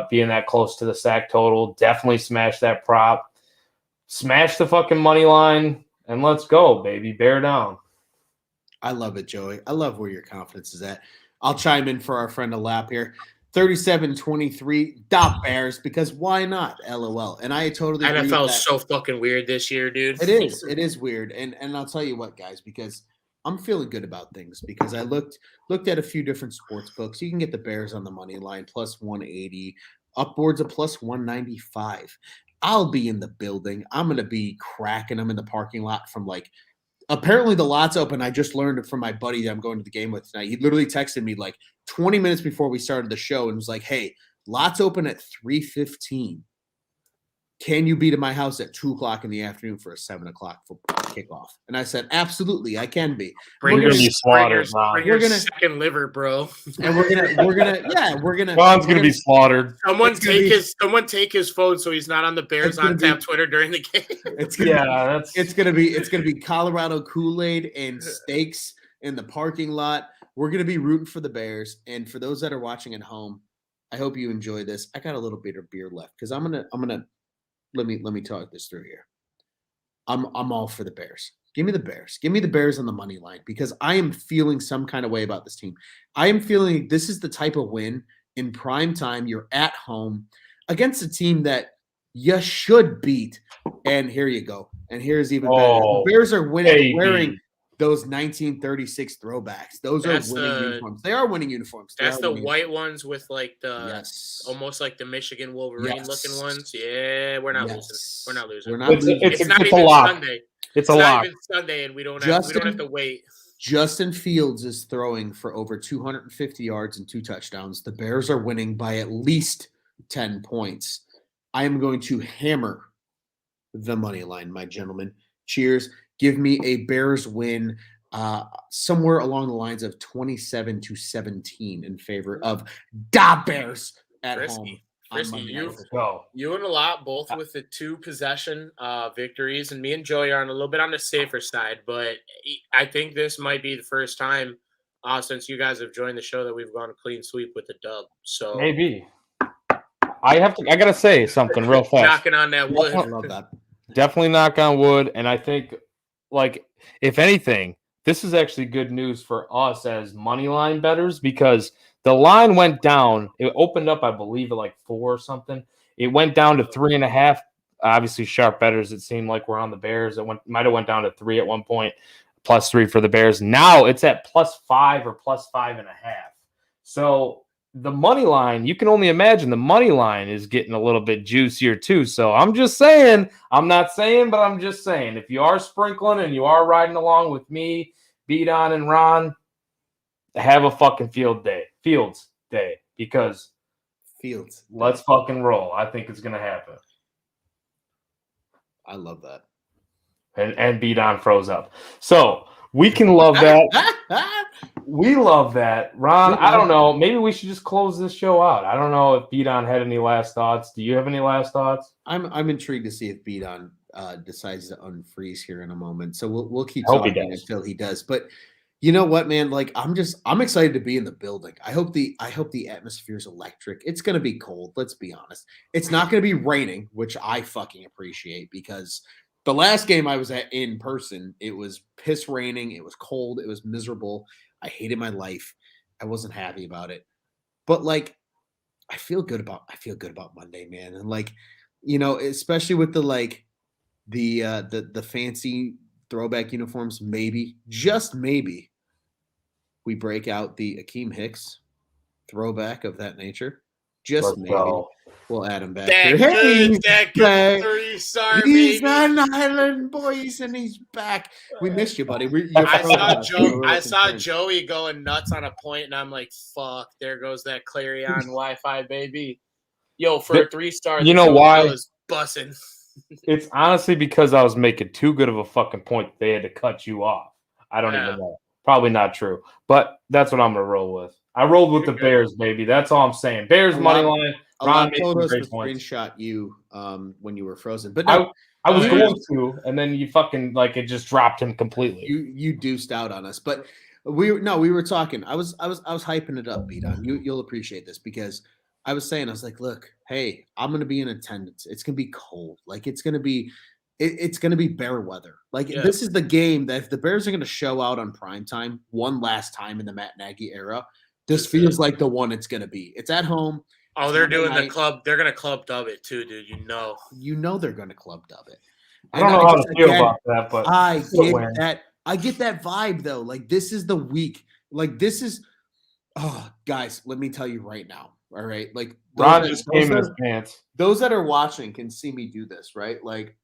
being that close to the sack total. Definitely smash that prop. Smash the fucking money line, and let's go, baby. Bear down. I love it, Joey. I love where your confidence is at. I'll chime in for our friend Alap here. 37-23, Bears, because why not? LOL. And I totally agree with NFL that. is so fucking weird this year, dude. It is. It is weird. And I'll tell you what, guys, because I'm feeling good about things because I looked at a few different sports books. You can get the Bears on the money line plus 180, upwards of plus 195. I'll be in the building. I'm going to be cracking them in the parking lot from apparently the lot's open. I just learned from my buddy that I'm going to the game with tonight. He literally texted me 20 minutes before we started the show and was like, hey, lot's open at 3:15. Can you be to my house at 2:00 in the afternoon for a 7:00 football kickoff? And I said, absolutely, I can be. Bring We're your, gonna be slaughtered, bring your second liver, bro. And we're gonna. Ron's gonna be slaughtered. Someone take his phone so he's not on the Bears on tap Twitter during the game. It's gonna be Colorado Kool-Aid and steaks in the parking lot. We're gonna be rooting for the Bears. And for those that are watching at home, I hope you enjoy this. I got a little bit of beer left because I'm gonna. Let me talk this through here. I'm all for the Bears. Give me the Bears. Give me the Bears on the money line because I am feeling some kind of way about this team. I am feeling this is the type of win in prime time. You're at home against a team that you should beat. And here you go. And here's even better. The Bears are winning, wearing those 1936 throwbacks. Those are winning uniforms. They are winning uniforms. That's the white ones with almost like the Michigan Wolverine looking ones. Yeah, we're not losing. We're not losing. It's not even Sunday. It's a lot. Not even Sunday, and we don't have to wait. Justin Fields is throwing for over 250 yards and 2 touchdowns. The Bears are winning by at least 10 points. I am going to hammer the money line, my gentlemen. Cheers. Give me a Bears win somewhere along the lines of 27-17 in favor of the Bears at home. Frisky, you and a lot both with the 2 possession victories, and me and Joey are a little bit on the safer side, but I think this might be the first time since you guys have joined the show that we've gone a clean sweep with the dub. So maybe I gotta say something real fast. Knocking on that wood. I love that. Definitely knock on wood, and I think if anything, this is actually good news for us as money line bettors because the line went down. It opened up, I believe, at 4 or something. It went down to 3.5. Obviously, sharp bettors, it seemed like we're on the Bears. It might have went down to 3 at one point, +3 for the Bears. Now it's at +5 or +5.5. So the money line, you can only imagine the money line is getting a little bit juicier too. So I'm just saying, I'm not saying, but I'm just saying, if you are sprinkling and you are riding along with me, Bdon and Ron, have a fucking Fields day because let's fucking roll. I think it's going to happen. I love that. And Bdon froze up. So we can love that. We love that. Ron, I don't know. Maybe we should just close this show out. I don't know if Bdon had any last thoughts. Do you have any last thoughts? I'm intrigued to see if Bdon decides to unfreeze here in a moment. So we'll keep talking until he does. But you know what, man? I'm excited to be in the building. I hope the atmosphere is electric. It's gonna be cold. Let's be honest. It's not gonna be raining, which I fucking appreciate because the last game I was at in person, it was piss raining. It was cold. It was miserable. I hated my life. I wasn't happy about it. But I feel good about Monday, man. And especially with the fancy throwback uniforms, maybe, just maybe, we break out the Akeem Hicks throwback of that nature. Just maybe. We'll add him back here. That good 3-star, he's an Island boys, and he's back. We missed you, buddy. I saw Joey going nuts on a point, and I'm like, fuck, there goes that Clarion Wi-Fi, baby. Yo, for a 3-star, you know why? I was bussing. It's honestly because I was making too good of a fucking point. They had to cut you off. I don't even know. Probably not true, but that's what I'm going to roll with. I rolled with the Bears, baby. That's all I'm saying. Bears money line. Ron told us to screenshot you when you were frozen, but no, I was going to, and then you fucking it just dropped him completely. You deuced out on us, but we were talking. I was hyping it up, Bdon. You'll appreciate this because I was saying, I was like, look, hey, I'm gonna be in attendance. It's gonna be cold. Like it's gonna be it's gonna be bear weather. Like Yeah. this is the game that if the Bears are gonna show out on prime time one last time in the Matt Nagy era, this feels like the one it's gonna be. It's at home. Oh, It's they're Monday doing the night. club. They're gonna club dub it too, dude. You know. You know they're gonna club dub it. I don't know how to feel about that, but I still get win. that. I get that vibe though. Like this is the week. Like this is. Oh, guys, let me tell you right now. All right, like Ron just came in his pants. those that are watching can see me do this, right? Like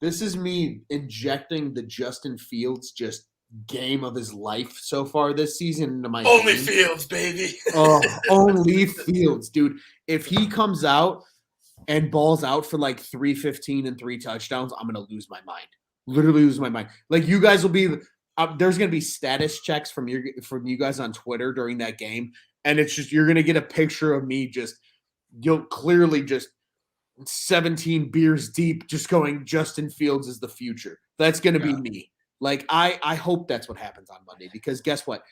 this is me injecting the Justin Fields just game of his life so far this season into my Only game. Fields, baby. Oh, only Fields, dude. If he comes out and balls out for like 315 and 3 touchdowns, I'm gonna lose my mind. Literally lose my mind. Like you guys will be there's gonna be status checks from you guys on Twitter during that game, and it's just you're gonna get a picture of me just you'll clearly just 17 beers deep, just going Justin Fields is the future. That's gonna be me. Like I hope that's what happens on Monday because guess what?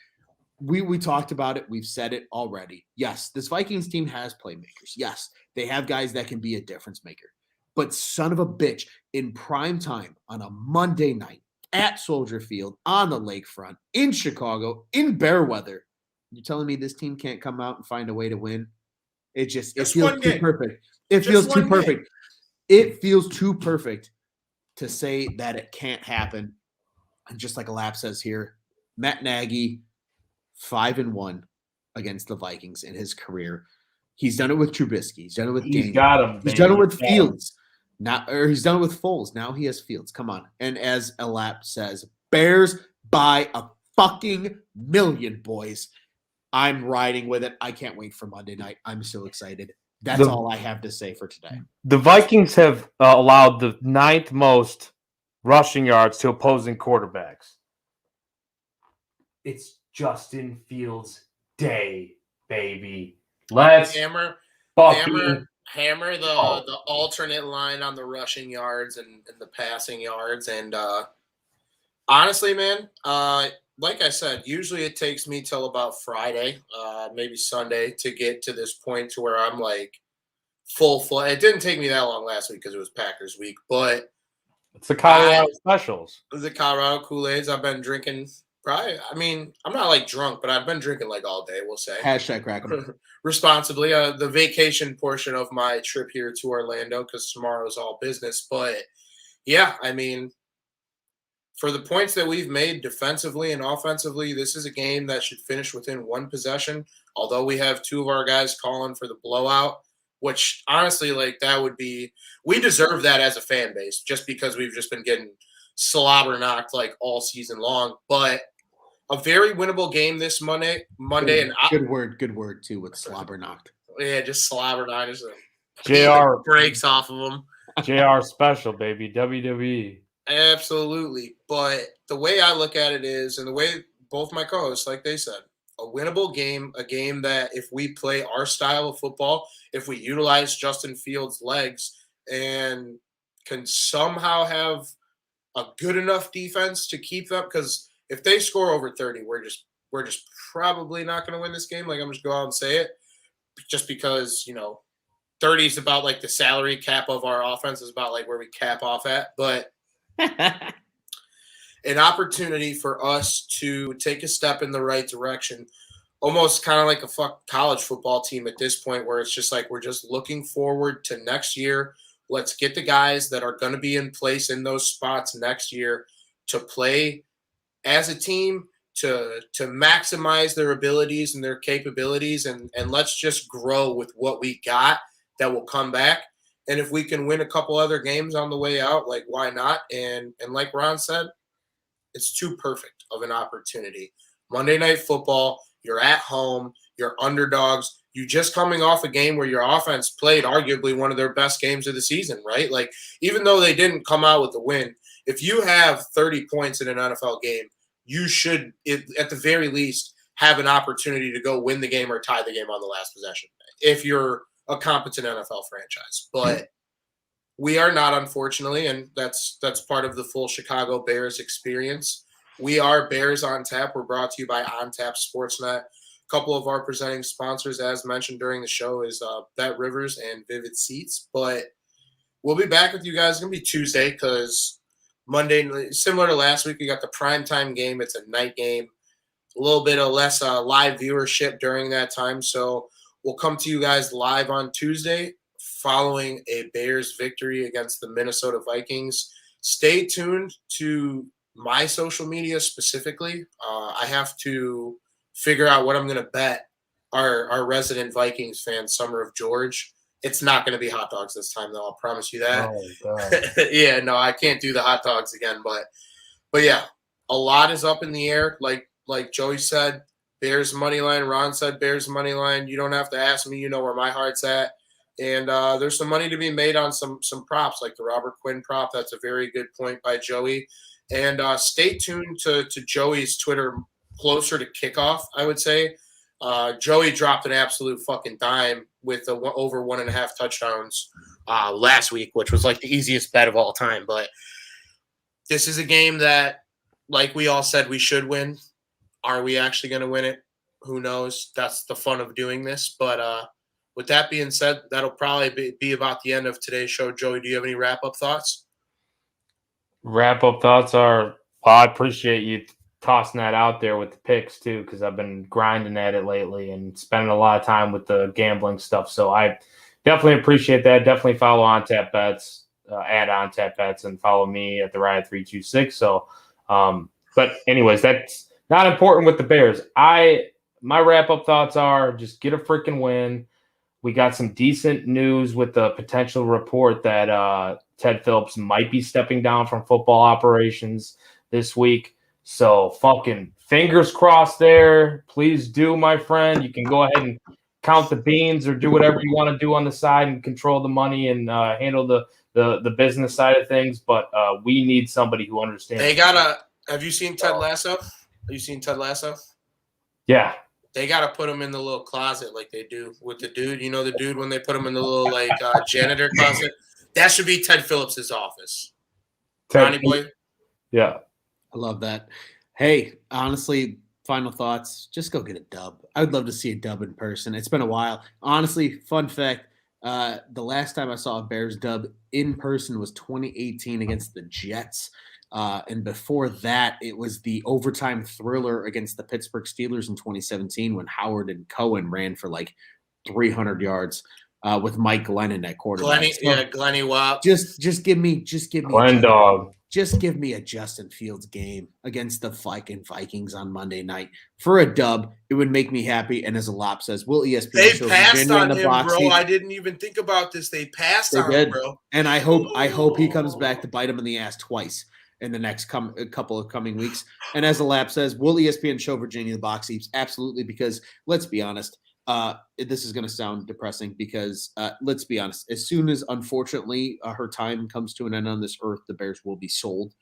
We talked about it. We've said it already. Yes, this Vikings team has playmakers. Yes, they have guys that can be a difference maker. But son of a bitch, in prime time on a Monday night at Soldier Field on the lakefront in Chicago in bear weather, you're telling me this team can't come out and find a way to win? It feels too perfect. It feels too perfect. It feels too perfect to say that it can't happen. And just like a lap says here, Matt Nagy, 5-1 against the Vikings in his career. He's done it with Trubisky. He's done it with He's Daniel. got him. He's done it with Fields. He's done it with Foles. Now he has Fields. Come on. And as Elap says, Bears by a fucking million, boys. I'm riding with it. I can't wait for Monday night. I'm so excited. That's all I have to say for today. The Vikings have allowed the 9th most rushing yards to opposing quarterbacks. It's Justin Fields' day, baby. Let's hammer fucking the alternate line on the rushing yards and the passing yards. And honestly, man, like I said, usually it takes me till about Friday, maybe Sunday to get to this point to where I'm like full. It didn't take me that long last week because it was Packers week, but it's the Colorado specials. The Colorado Kool-Aids I've been drinking. Probably, I mean, I'm not like drunk, but I've been drinking like all day, we'll say. Hashtag crack 'em. Responsibly. The vacation portion of my trip here to Orlando because tomorrow is all business. But yeah, I mean, for the points that we've made defensively and offensively, this is a game that should finish within one possession. Although we have 2 of our guys calling for the blowout, which honestly, like that would be, we deserve that as a fan base just because we've just been getting slobber knocked like all season long. But a very winnable game this Monday. Good word too with slobber knocked. Yeah, just slobber knocked. JR breaks off of them. JR special, baby. WWE. Absolutely. But the way I look at it is, and the way both my co-hosts, like they said, a winnable game, a game that if we play our style of football, if we utilize Justin Fields' legs and can somehow have a good enough defense to keep them, because if they score over 30, we're just probably not going to win this game. Like I'm just go out and say it, just because 30 is about like the salary cap of our offense is about like where we cap off at, but an opportunity for us to take a step in the right direction, almost kind of like a college football team at this point, where it's just like we're just looking forward to next year. Let's get the guys that are going to be in place in those spots next year to play as a team, to maximize their abilities and their capabilities, and let's just grow with what we got that will come back. And if we can win a couple other games on the way out, like why not? And like Ron said, it's too perfect of an opportunity. Monday Night Football, you're at home, you're underdogs. You just coming off a game where your offense played arguably one of their best games of the season, right? Like, even though they didn't come out with the win, if you have 30 points in an NFL game, you should, at the very least, have an opportunity to go win the game or tie the game on the last possession if you're a competent NFL franchise. But we are not, unfortunately, and that's part of the full Chicago Bears experience. We are Bears on Tap. We're brought to you by On Tap Sportsnet. A couple of our presenting sponsors, as mentioned during the show, is Bet Rivers and Vivid Seats. But we'll be back with you guys. It's going to be Tuesday because Monday, similar to last week, we got the primetime game. It's a night game. A little bit of less live viewership during that time. So we'll come to you guys live on Tuesday following a Bears victory against the Minnesota Vikings. Stay tuned to my social media specifically. I have to figure out what I'm going to bet our resident Vikings fan, Summer of George. It's not going to be hot dogs this time, though. I'll promise you that. Oh, God. Yeah, no, I can't do the hot dogs again. But yeah, a lot is up in the air. Like Joey said, Bears money line. Ron said Bears money line. You don't have to ask me. You know where my heart's at. And there's some money to be made on some props, like the Robert Quinn prop. That's a very good point by Joey. And stay tuned to Joey's Twitter closer to kickoff, I would say. Joey dropped an absolute fucking dime with over 1.5 touchdowns last week, which was like the easiest bet of all time. But this is a game that, like we all said, we should win. Are we actually going to win it? Who knows? That's the fun of doing this. But with that being said, that'll probably be about the end of today's show. Joey, do you have any wrap-up thoughts? Wrap-up thoughts are, well, I appreciate you tossing that out there with the picks, too, because I've been grinding at it lately and spending a lot of time with the gambling stuff. So I definitely appreciate that. Definitely follow On Tap Bets, add On Tap Bets, and follow me at the Riot326. So, but anyways, that's not important with the Bears. My wrap-up thoughts are just get a freaking win. We got some decent news with the potential report that Ted Phillips might be stepping down from football operations this week. So fucking fingers crossed there. Please do, my friend. You can go ahead and count the beans or do whatever you want to do on the side and control the money and handle the business side of things. But we need somebody who understands. Have you seen Ted Lasso? Have you seen Ted Lasso? Yeah. They got to put him in the little closet like they do with the dude. You know the dude when they put him in the little janitor closet? That should be Ted Phillips' office. Ronnie boy? Yeah. I love that. Hey, honestly, final thoughts. Just go get a dub. I would love to see a dub in person. It's been a while. Honestly, fun fact, the last time I saw a Bears dub in person was 2018 against the Jets. And before that, it was the overtime thriller against the Pittsburgh Steelers in 2017 when Howard and Cohen ran for like 300 yards with Mike Glennon at quarterback. Glenny Wop. Just give me Glenn Dog. Just give me a Justin Fields game against the Vikings on Monday night for a dub. It would make me happy. And as a Lop says, will ESPN they show passed Virginia on in the him, box bro? seat? I didn't even think about this. They passed on him, bro. And I hope he comes back to bite him in the ass twice in the next couple of coming weeks. And as a Lap says, will ESPN show Virginia the box seats? Absolutely, because let's be honest, this is going to sound depressing because let's be honest, as soon as unfortunately her time comes to an end on this earth, the Bears will be sold.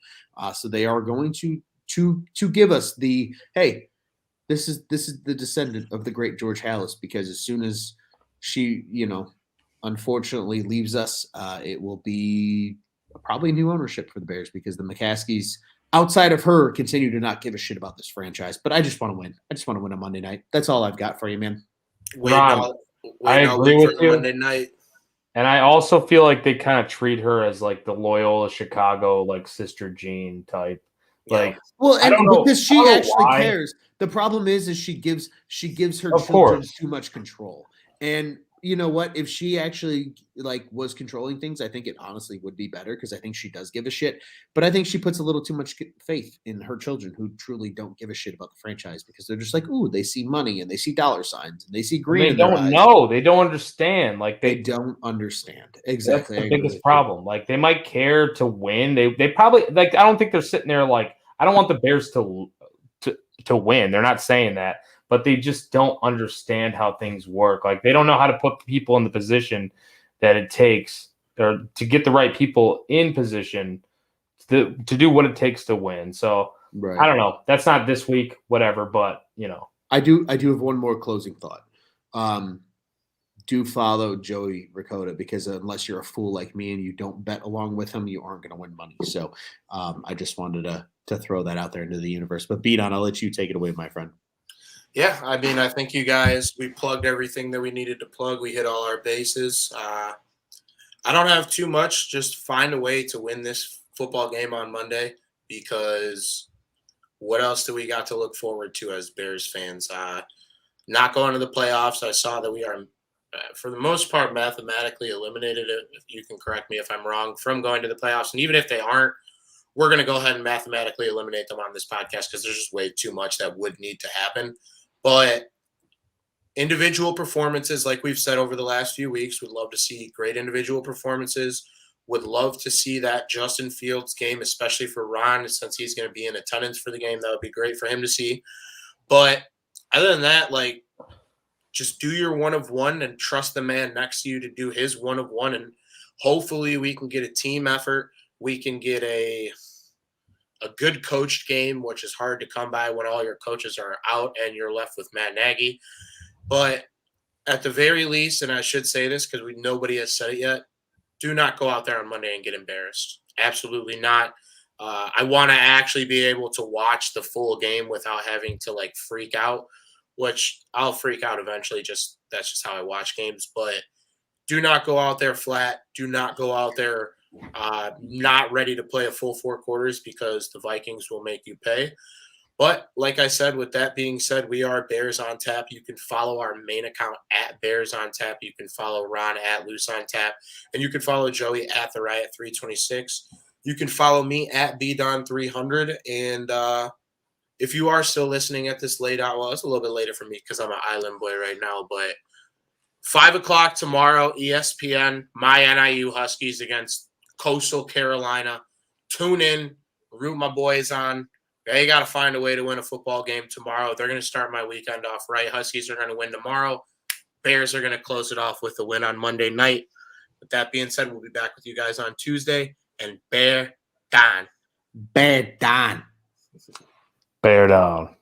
So they are going to give us the, hey, this is the descendant of the great George Halas, because as soon as she, unfortunately leaves us, it will be probably new ownership for the Bears, because the McCaskies outside of her continue to not give a shit about this franchise. But I just want to win. I just want to win on Monday night. That's all I've got for you, man. Ron, I agree with you. Monday night. And I also feel like they kind of treat her as like the Loyola Chicago, like Sister Jean type. Like, well, and because she actually why. cares. The problem is she gives her Of children course. too much control. And you know what? If she actually was controlling things, I think it honestly would be better, because I think she does give a shit. But I think she puts a little too much faith in her children, who truly don't give a shit about the franchise, because they're just like, ooh, they see money and they see dollar signs and they see green. They don't know. They don't understand. Like they don't understand. Exactly. That's the biggest problem. Like, they might care to win. They probably, like, I don't think they're sitting there like, I don't want the Bears to win. They're not saying that. But they just don't understand how things work. Like, they don't know how to put people in the position that it takes, or to get the right people in position to do what it takes to win. So right. I don't know. That's not this week, whatever. But I do have one more closing thought. Do follow Joey Ricotta, because unless you're a fool like me and you don't bet along with him, you aren't going to win money. So I just wanted to throw that out there into the universe. But Bdon, I'll let you take it away, my friend. Yeah, I mean, I think you guys, we plugged everything that we needed to plug. We hit all our bases. I don't have too much. Just find a way to win this football game on Monday because what else do we got to look forward to as Bears fans? Not going to the playoffs. I saw that we are, for the most part, mathematically eliminated. If you can correct me if I'm wrong, from going to the playoffs. And even if they aren't, we're going to go ahead and mathematically eliminate them on this podcast because there's just way too much that would need to happen. But individual performances, like we've said over the last few weeks, would love to see great individual performances. Would love to see that Justin Fields game, especially for Ron, since he's going to be in attendance for the game. That would be great for him to see. But other than that, like, just do your one of one and trust the man next to you to do his one of one. And hopefully we can get a team effort. We can get a good coached game, which is hard to come by when all your coaches are out and you're left with Matt Nagy. But at the very least, and I should say this because nobody has said it yet, do not go out there on Monday and get embarrassed. Absolutely not. I want to actually be able to watch the full game without having to like freak out, which I'll freak out eventually. That's just how I watch games. But do not go out there flat. Do not go out there not ready to play a full 4 quarters because the Vikings will make you pay. But like I said, with that being said, we are Bears on Tap. You can follow our main account at Bears on Tap. You can follow Ron at Loose on Tap. And you can follow Joey at The Riot 326. You can follow me at Bdon 300. And if you are still listening at this late hour, well, it's a little bit later for me because I'm an island boy right now. But 5 o'clock tomorrow, ESPN, my NIU Huskies against Coastal Carolina. Tune in, root my boys on. They got to find a way to win a football game tomorrow. They're going to start my weekend off right. Huskies are going to win tomorrow. Bears are going to close it off with a win on Monday night. With that being said, we'll be back with you guys on Tuesday. And Bear Don. Bdon. Bear down.